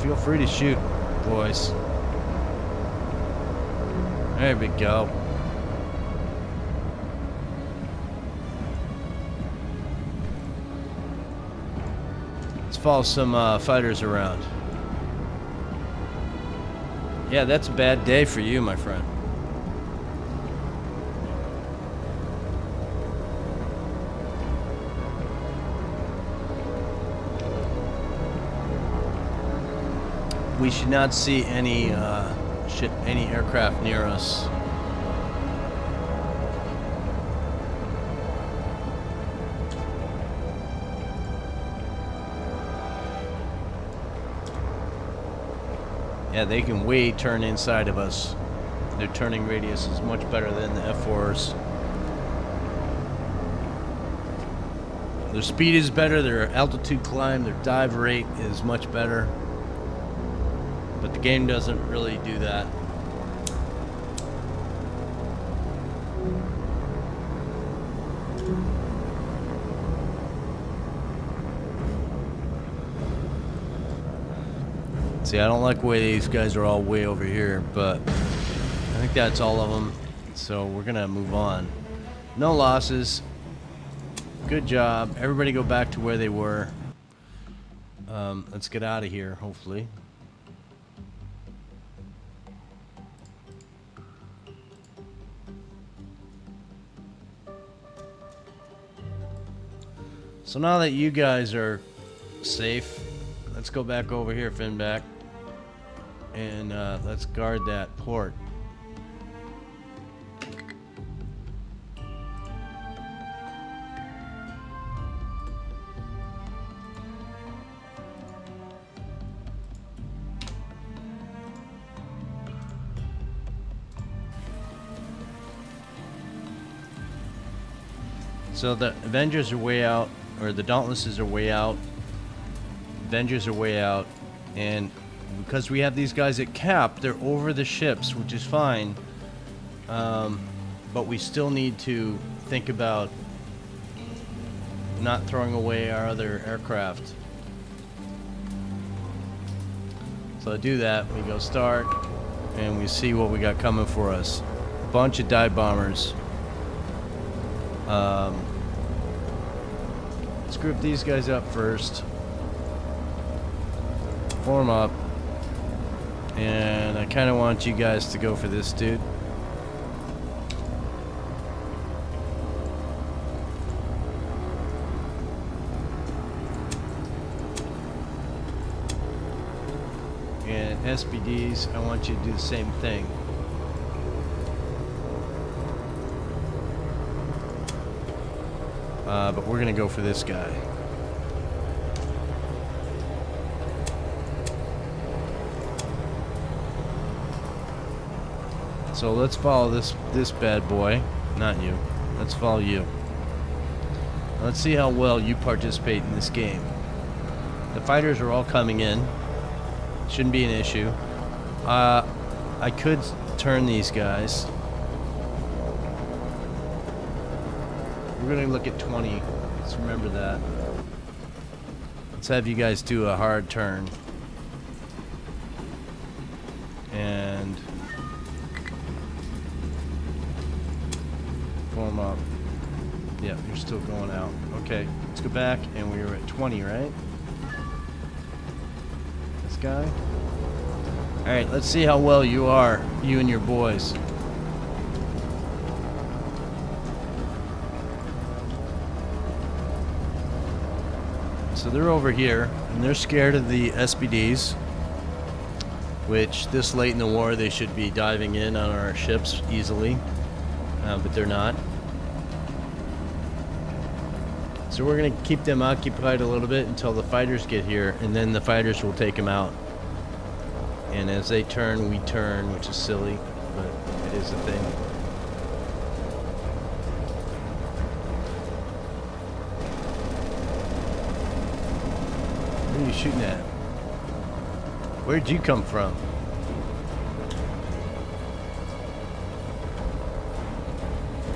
Speaker 1: Feel free to shoot, boys. There we go. Follow some fighters around. Yeah, that's a bad day for you, my friend. We should not see any aircraft near us. Yeah, they can way turn inside of us. Their turning radius is much better than the F4s. Their speed is better, their altitude climb, their dive rate is much better. But the game doesn't really do that. See, I don't like the way these guys are all way over here, but I think that's all of them. So we're gonna move on. No losses. Good job. Everybody go back to where they were. Let's get out of here, hopefully. So now that you guys are safe, let's go back over here, Finback, and let's guard that port. So the Avengers are way out, or the Dauntlesses are way out. Avengers are way out, and because we have these guys at cap, they're over the ships, which is fine. But we still need to think about not throwing away our other aircraft. So to do that, we go start, and we see what we got coming for us. A bunch of dive bombers. Let's group these guys up first. Form up. And I kind of want you guys to go for this dude. And SBDs, I want you to do the same thing. But we're gonna go for this guy. So let's follow this bad boy. Not you. Let's follow you. Let's see how well you participate in this game. The fighters are all coming in. Shouldn't be an issue. I could turn these guys. We're gonna look at 20. Let's remember that. Let's have you guys do a hard turn. And form up. Yeah, you're still going out. Okay, let's go back, and we were at 20, right? This guy? Alright, let's see how well you are, you and your boys. So they're over here, and they're scared of the SBDs, which this late in the war they should be diving in on our ships easily, but they're not. So we're going to keep them occupied a little bit until the fighters get here, and then the fighters will take them out. And as they turn, we turn, which is silly, but it is a thing. What are you shooting at? Where'd you come from?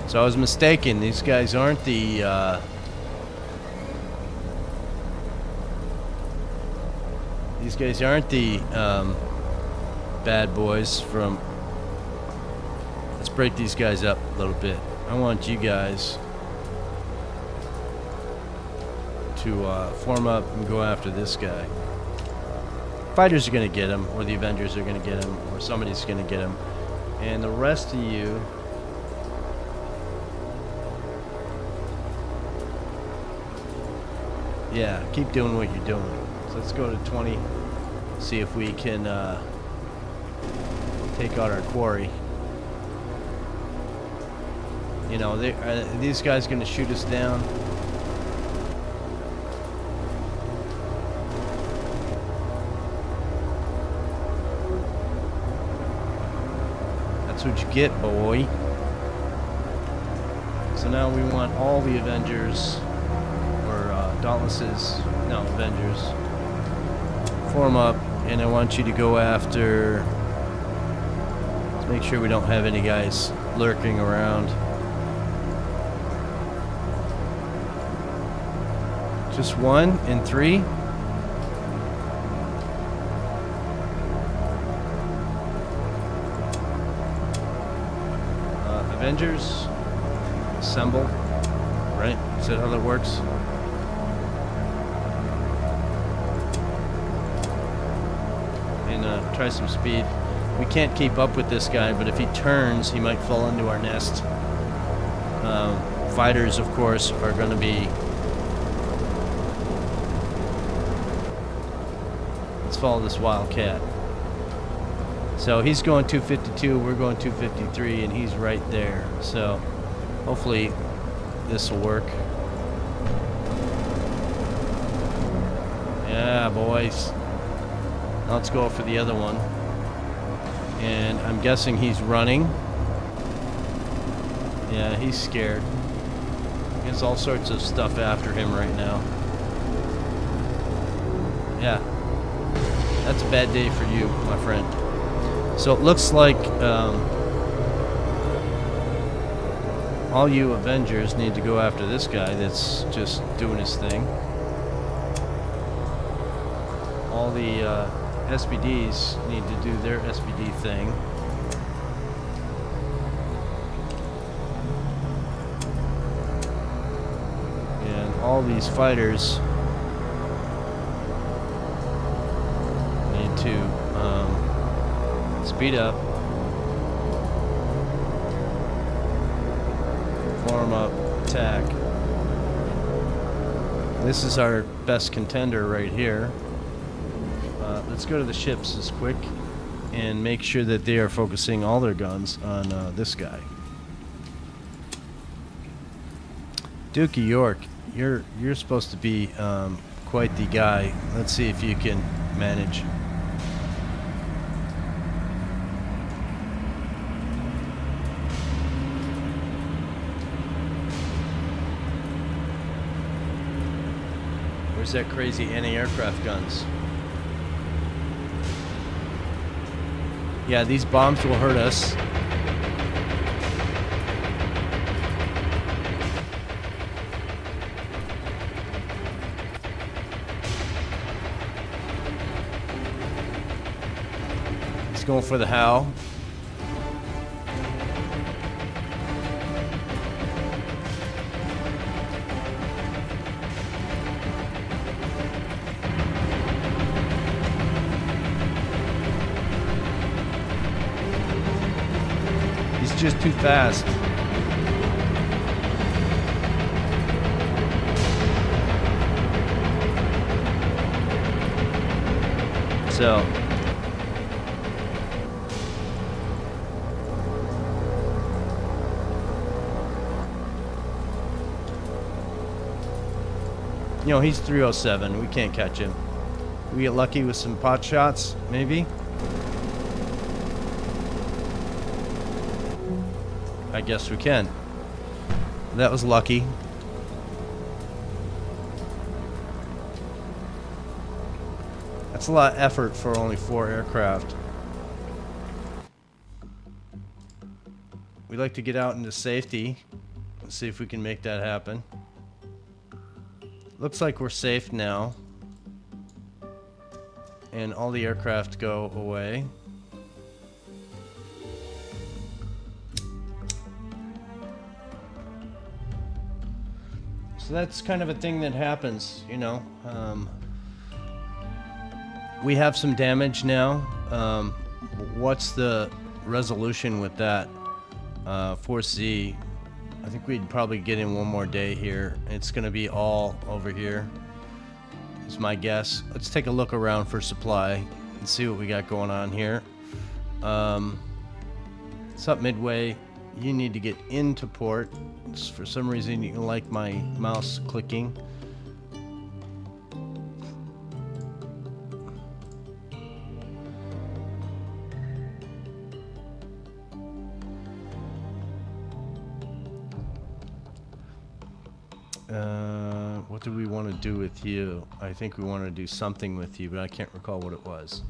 Speaker 1: So I was mistaken. These guys aren't the bad boys from... Let's break these guys up a little bit. I want you guys to form up and go after this guy. Fighters are going to get him, or the Avengers are going to get him, or somebody's going to get him. And the rest of you... Yeah, keep doing what you're doing. So let's go to 20, see if we can take out our quarry. You know, are these guys going to shoot us down? That's what you get, boy. So now we want all the Avengers, or Dauntlesses, no, Avengers. Form up, and I want you to go after... Let's make sure we don't have any guys lurking around. Just 1 and 3. Avengers, assemble. Right? Is that how that works? And try some speed. We can't keep up with this guy, but if he turns, he might fall into our nest. Fighters, of course, are going to be... Let's follow this wildcat. So he's going 252, we're going 253, and he's right there. So hopefully this will work. Yeah, boys. Now let's go for the other one. And I'm guessing he's running. Yeah, he's scared. He has all sorts of stuff after him right now. Yeah. That's a bad day for you, my friend. So it looks like all you Avengers need to go after this guy that's just doing his thing. All the SPDs need to do their SPD thing. And all these fighters need to speed up, form up, attack. This is our best contender right here. Let's go to the ships as quick and make sure that they are focusing all their guns on this guy. Duke of York, you're supposed to be quite the guy. Let's see if you can manage. Where's that crazy anti-aircraft guns? Yeah, these bombs will hurt us. He's going for the HAL. Just too fast. So you know, he's 307. We can't catch him. We get lucky with some pot shots, maybe. I guess we can. That was lucky. That's a lot of effort for only 4 aircraft. We'd like to get out into safety. Let's see if we can make that happen. Looks like we're safe now. And all the aircraft go away. So that's kind of a thing that happens, you know. We have some damage now. What's the resolution with that? 4C. I think we'd probably get in one more day here. It's going to be all over here, is my guess. Let's take a look around for supply and see what we got going on here. It's up midway. You need to get into port. For some reason you like my mouse clicking. What do we want to do with you? I think we want to do something with you, but I can't recall what it was.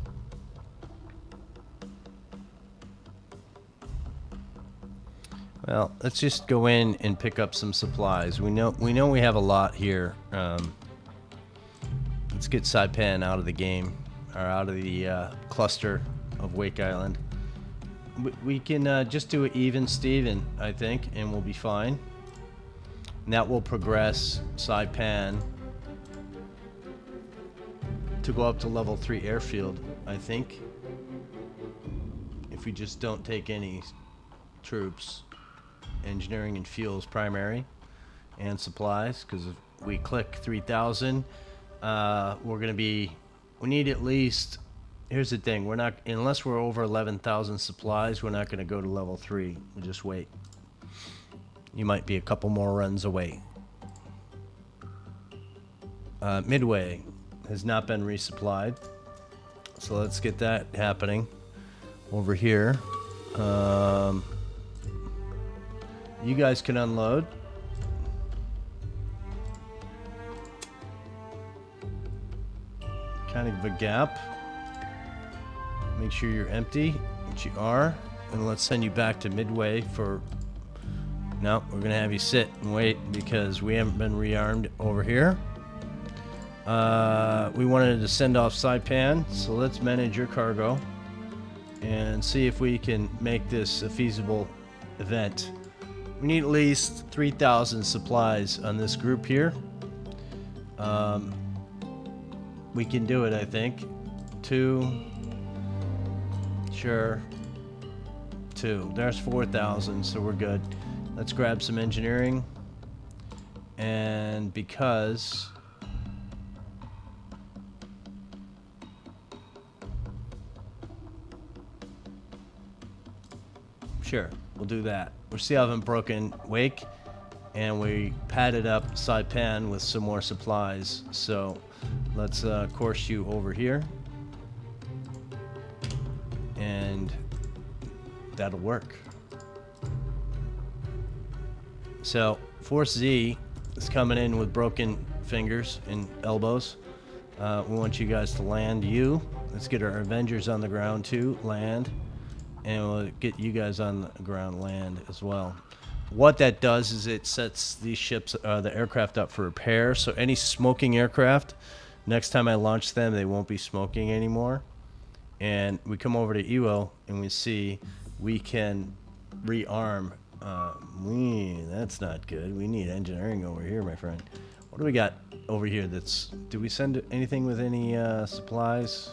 Speaker 1: Well, let's just go in and pick up some supplies. We know we have a lot here. Let's get Saipan out of the game, or out of the cluster of Wake Island. We can just do it even Steven, I think, and we'll be fine. And that will progress Saipan to go up to level 3 airfield, I think. If we just don't take any troops. Engineering and fuels primary, and supplies, because if we click 3,000, we're gonna be, we need at least, here's the thing, we're not, unless we're over 11,000 supplies, we're not gonna go to level 3. We'll just wait. You might be a couple more runs away. Midway has not been resupplied, so let's get that happening over here. You guys can unload. Kind of a gap. Make sure you're empty, which you are. And let's send you back to Midway for... No, we're gonna have you sit and wait because we haven't been rearmed over here. We wanted to send off Saipan, so let's manage your cargo and see if we can make this a feasible event. We need at least 3,000 supplies on this group here. We can do it, I think. 2. Sure. 2. There's 4,000, so we're good. Let's grab some engineering. And because... Sure, we'll do that. We still haven't broken Wake, and we padded up Saipan with some more supplies. So let's course you over here, and that'll work. So Force Z is coming in with broken fingers and elbows. We want you guys to land you. Let's get our Avengers on the ground too. Land. And we'll get you guys on the ground land as well. What that does is it sets these ships, the aircraft up for repair. So any smoking aircraft, next time I launch them, they won't be smoking anymore. And we come over to EWO and we see we can rearm. That's not good. We need engineering over here, my friend. What do we got over here that's... Do we send anything with any supplies?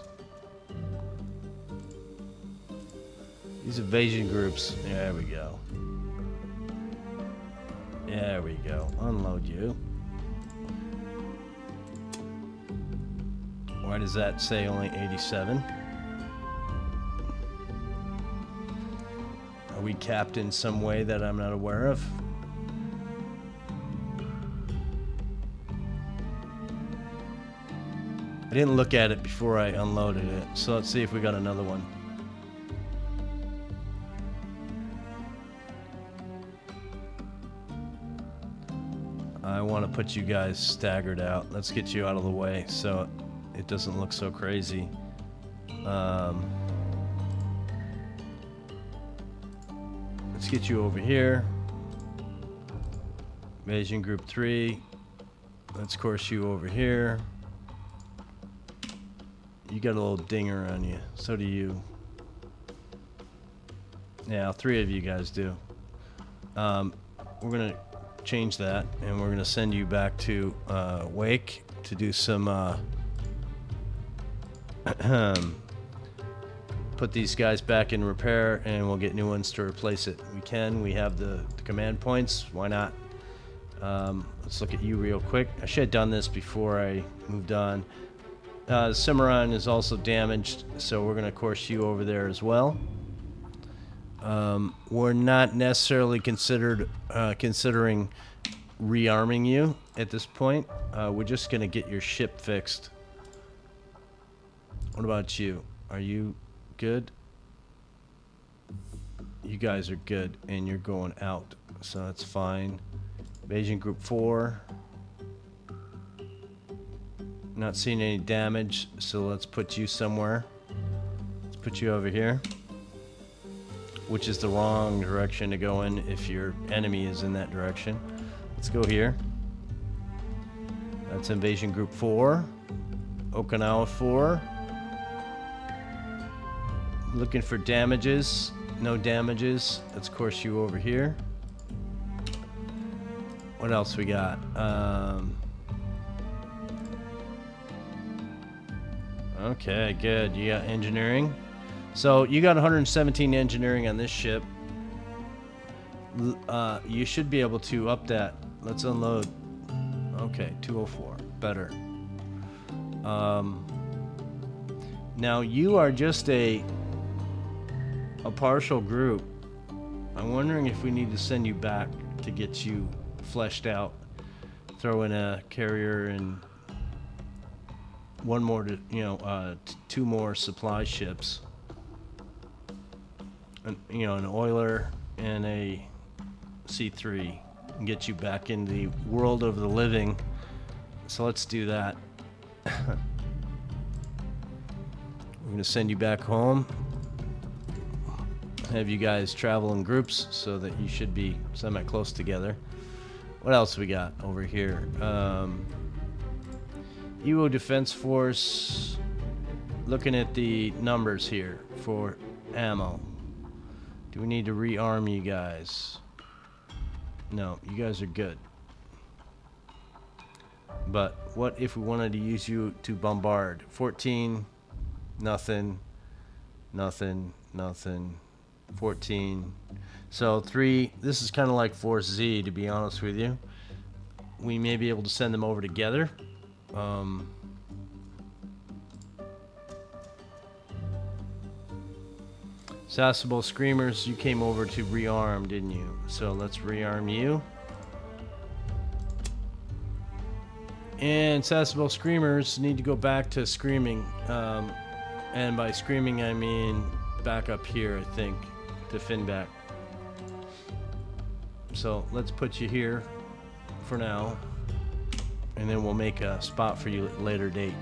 Speaker 1: These evasion groups. There we go. There we go. Unload you. Why does that say only 87? Are we capped in some way that I'm not aware of? I didn't look at it before I unloaded it, so let's see if we got another one. I want to put you guys staggered out. Let's get you out of the way so it doesn't look so crazy. Let's get you over here. Invasion Group 3. Let's course you over here. You got a little dinger on you. So do you. Yeah, 3 of you guys do. We're going to change that, and we're going to send you back to Wake to do some put these guys back in repair, and we'll get new ones to replace it. We have the command points. Why not? Let's look at you real quick. I should have done this before I moved on. Cimarron is also damaged, so we're going to course you over there as well. We're not necessarily considering rearming you at this point. We're just going to get your ship fixed. What about you? Are you good? You guys are good, and you're going out, so that's fine. Invasion Group 4. Not seeing any damage, so let's put you somewhere. Let's put you over here, which is the wrong direction to go in if your enemy is in that direction. Let's go here. That's Invasion Group 4. Okinawa 4. Looking for damages. No damages. Let's course you over here. What else we got? Okay, good. You got engineering. So you got 117 engineering on this ship. You should be able to up that. Let's unload. Okay, 204. Better. Now you are just a partial group. I'm wondering if we need to send you back to get you fleshed out. Throw in a carrier and one more to, you know, 2 more supply ships. You know, an oiler and a C3 and get you back in the world of the living. So let's do that. We're going to send you back home. Have you guys travel in groups so that you should be semi-close together. What else we got over here? EWO Defense Force. Looking at the numbers here for ammo. Do we need to rearm you guys? No, you guys are good. But what if we wanted to use you to bombard? 14, nothing, nothing, nothing, 14. So 3, this is kind of like Force Z, to be honest with you. We may be able to send them over together. Sasebo Screamers, you came over to rearm, didn't you? So let's rearm you. And Sasebo Screamers need to go back to screaming. And by screaming, I mean back up here, I think, to Finback. So let's put you here for now. And then we'll make a spot for you at a later date.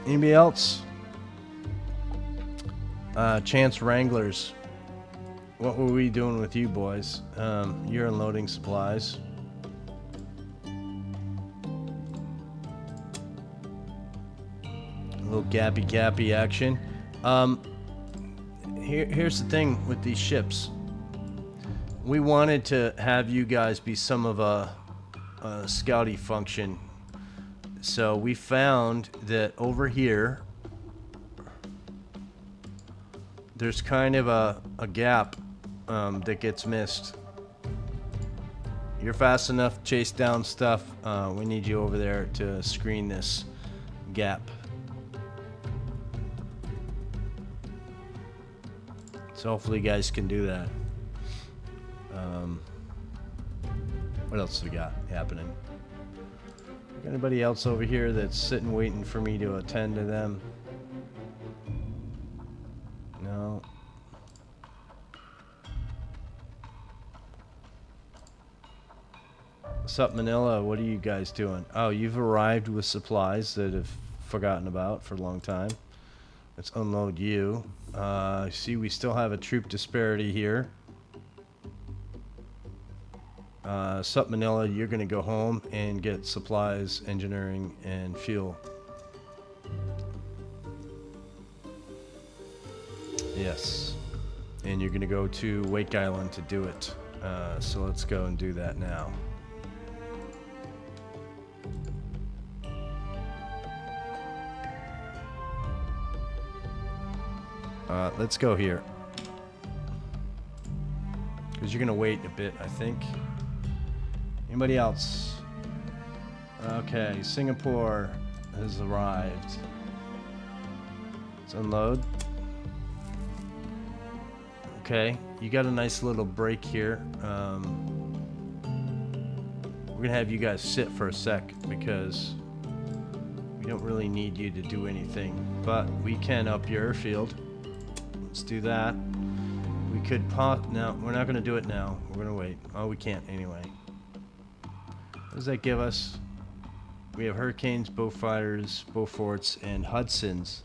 Speaker 1: Anybody else? Chance Wranglers. What were we doing with you boys? You're unloading supplies. A little gappy action. Here's the thing with these ships. We wanted to have you guys be some of a scouty function. So we found that over here there's kind of a gap that gets missed. You're fast enough to chase down stuff. We need you over there to screen this gap. So hopefully you guys can do that. What else we got happening? Anybody else over here that's sitting waiting for me to attend to them? No. What's up, Manila? What are you guys doing? Oh, you've arrived with supplies that have forgotten about for a long time. Let's unload you. See, we still have a troop disparity here. Sup, Manila, you're going to go home and get supplies, engineering, and fuel. Yes. And you're going to go to Wake Island to do it. So let's go and do that now. Let's go here. Because you're going to wait a bit, I think. Anybody else? Okay, Singapore has arrived. Let's unload. Okay, you got a nice little break here. We're going to have you guys sit for a sec because we don't really need you to do anything. But we can up your airfield. Let's do that. We could pop. No, we're not going to do it now. We're going to wait. Oh, we can't anyway. What does that give us? We have Hurricanes, Beaufighters, Beauforts, and Hudsons.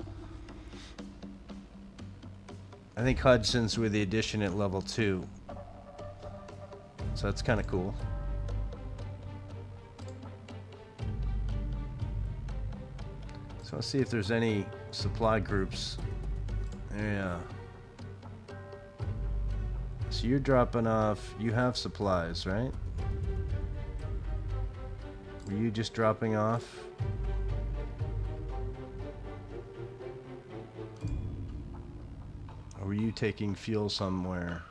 Speaker 1: I think Hudson's with the addition at level 2. So that's kind of cool. So let's see if there's any supply groups. Yeah. So you're dropping off, you have supplies, right? Were you just dropping off? Or were you taking fuel somewhere?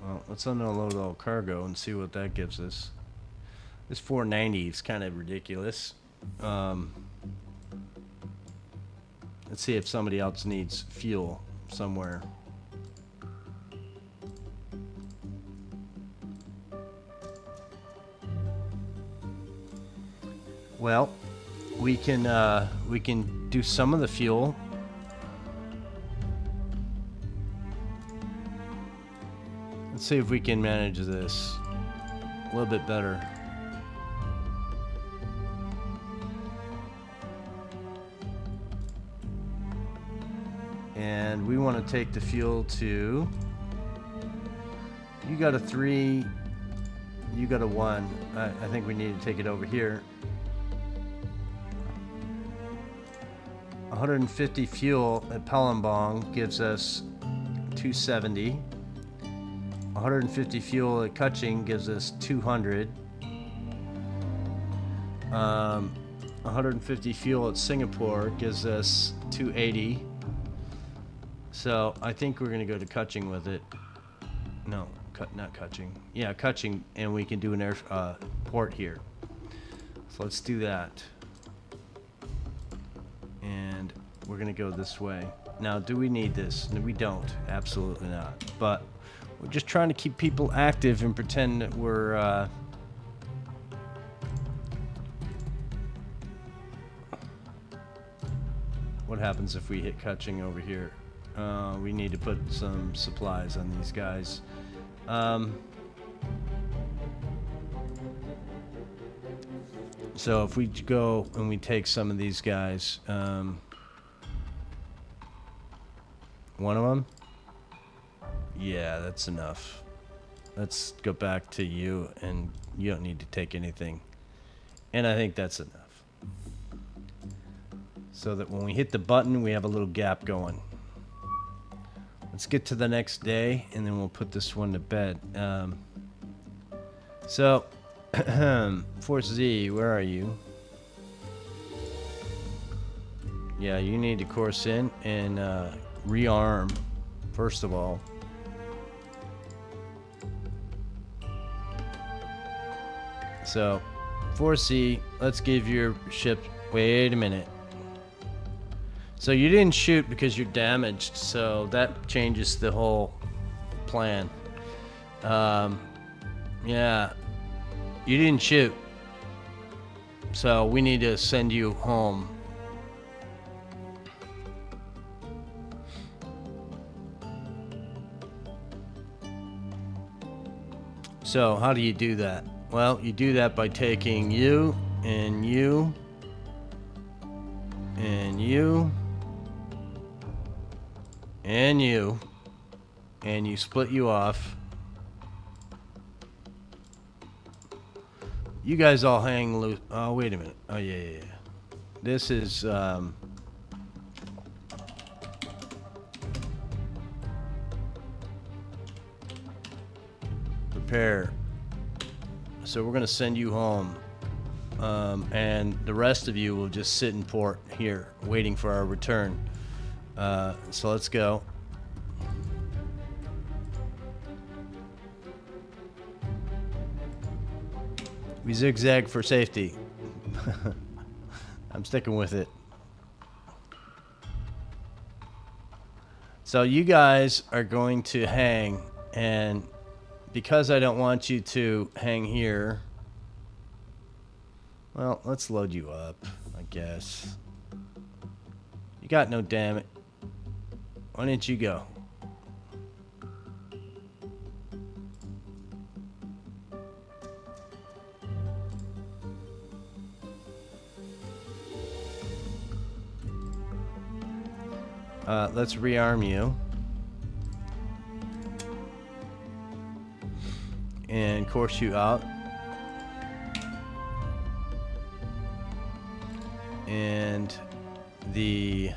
Speaker 1: Well, let's unload all cargo and see what that gives us. This 490 is kind of ridiculous. Let's see if somebody else needs fuel somewhere. Well, we can do some of the fuel. Let's see if we can manage this a little bit better. And we want to take the fuel to... You got a 3, you got a 1. I think we need to take it over here. 150 fuel at Palembang gives us 270. 150 fuel at Kuching gives us 200. 150 fuel at Singapore gives us 280. So I think we're gonna go to Kuching with it. No, not Kuching. Yeah, Kuching, and we can do an port here. So let's do that. And we're gonna go this way. Now, do we need this? No, we don't. Absolutely not. But we're just trying to keep people active and pretend that we're what happens if we hit Kuching over here? We need to put some supplies on these guys. So if we go and we take some of these guys, one of them? Yeah, that's enough. Let's go back to you, and you don't need to take anything. And I think that's enough. So that when we hit the button, we have a little gap going. Let's get to the next day, and then we'll put this one to bed. So, Force Z, where are you? Yeah, you need to course in and rearm, first of all. So, Force Z, let's give your ship... Wait a minute. So you didn't shoot because you're damaged, so that changes the whole plan. Yeah, you didn't shoot, so we need to send you home. So how do you do that? Well, you do that by taking you and you and you and you, and you split you off. You guys all hang loose. Oh, wait a minute. Oh, yeah. This is, prepare. So we're going to send you home. And the rest of you will just sit in port here, waiting for our return. So let's go. We zigzag for safety. I'm sticking with it. So you guys are going to hang, and because I don't want you to hang here, well, let's load you up, I guess. You got no damage. Why didn't you go? Let's rearm you. And course you out. And the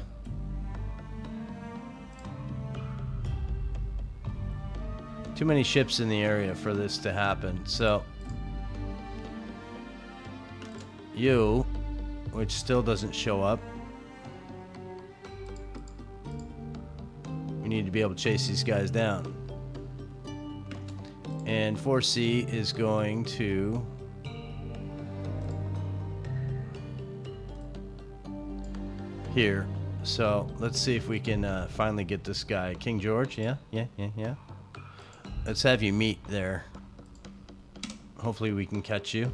Speaker 1: too many ships in the area for this to happen. So you, which still doesn't show up, we need to be able to chase these guys down. And 4C is going to here. So let's see if we can finally get this guy. King George, yeah. Let's have you meet there. Hopefully we can catch you.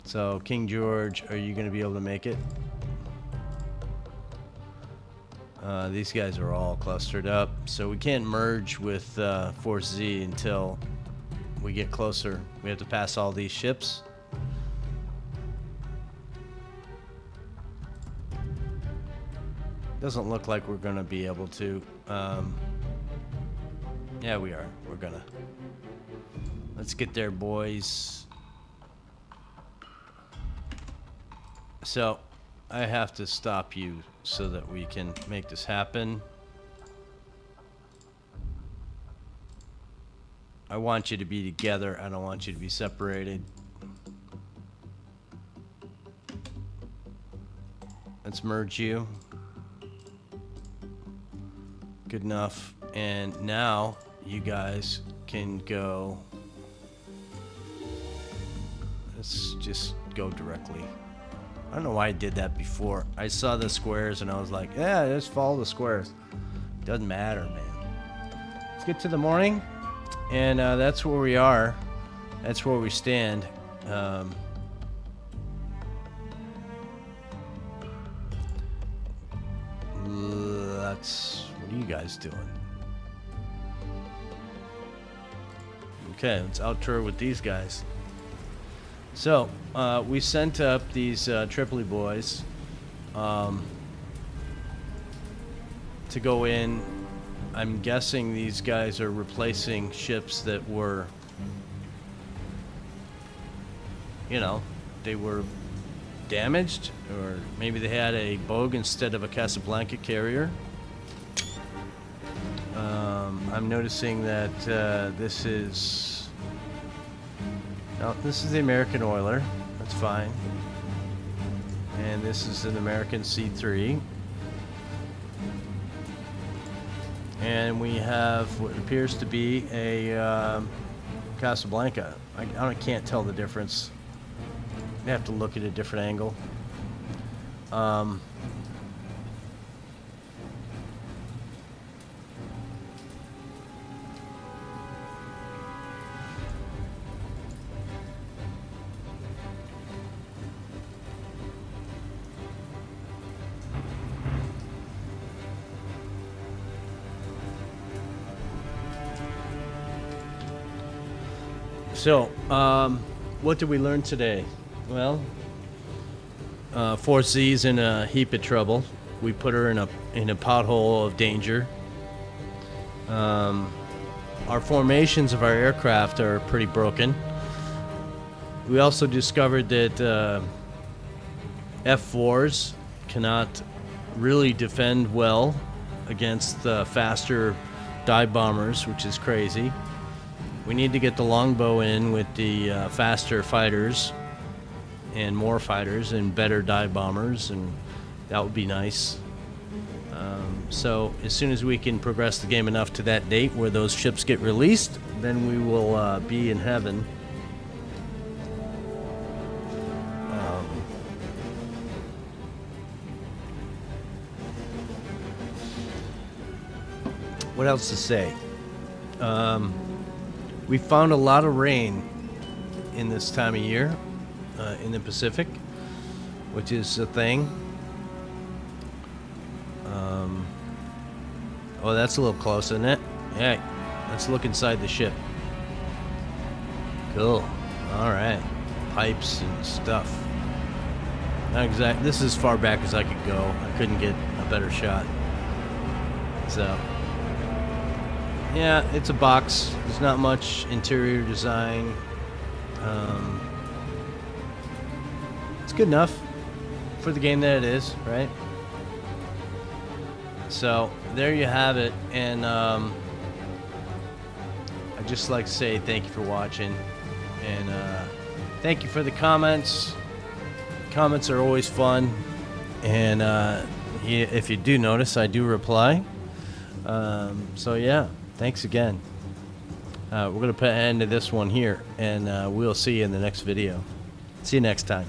Speaker 1: So King George, are you going to be able to make it? These guys are all clustered up, so we can't merge with Force Z until we get closer. We have to pass all these ships. Doesn't look like we're gonna be able to. Yeah, we are. We're gonna. Let's get there, boys. So I have to stop you so that we can make this happen. I want you to be together. I don't want you to be separated. Let's merge you. Good enough. And now you guys can go. Let's just go directly. I don't know why I did that before. I saw the squares and I was like, yeah, just follow the squares. Doesn't matter, man. Let's get to the morning. And that's where we are. That's where we stand. What are you guys doing? Okay, let's out-tour with these guys. So, we sent up these Tripoli boys to go in. I'm guessing these guys are replacing ships that were, you know, they were damaged, or maybe they had a bogue instead of a Casablanca carrier. I'm noticing that this is the American oiler. That's fine. And this is an American C3. And we have what appears to be a Casablanca. I can't tell the difference. I have to look at a different angle. So, what did we learn today? Well, 4C's in a heap of trouble. We put her in a pothole of danger. Our formations of our aircraft are pretty broken. We also discovered that F4s cannot really defend well against the faster dive bombers, which is crazy. We need to get the longbow in with the faster fighters and more fighters and better dive bombers, and that would be nice. So as soon as we can progress the game enough to that date where those ships get released, then we will be in heaven. What else to say? We found a lot of rain in this time of year in the Pacific, which is a thing. Oh, that's a little close, isn't it? Hey, let's look inside the ship. Cool. All right. Pipes and stuff. Not exact. This is as far back as I could go. I couldn't get a better shot. So, yeah, it's a box. There's not much interior design. It's good enough for the game that it is, right? So there you have it, and I'd just like to say thank you for watching, and thank you for the comments. Comments are always fun, and if you do notice, I do reply. So yeah, thanks again. We're gonna put an end to this one here, and we'll see you in the next video. See you next time.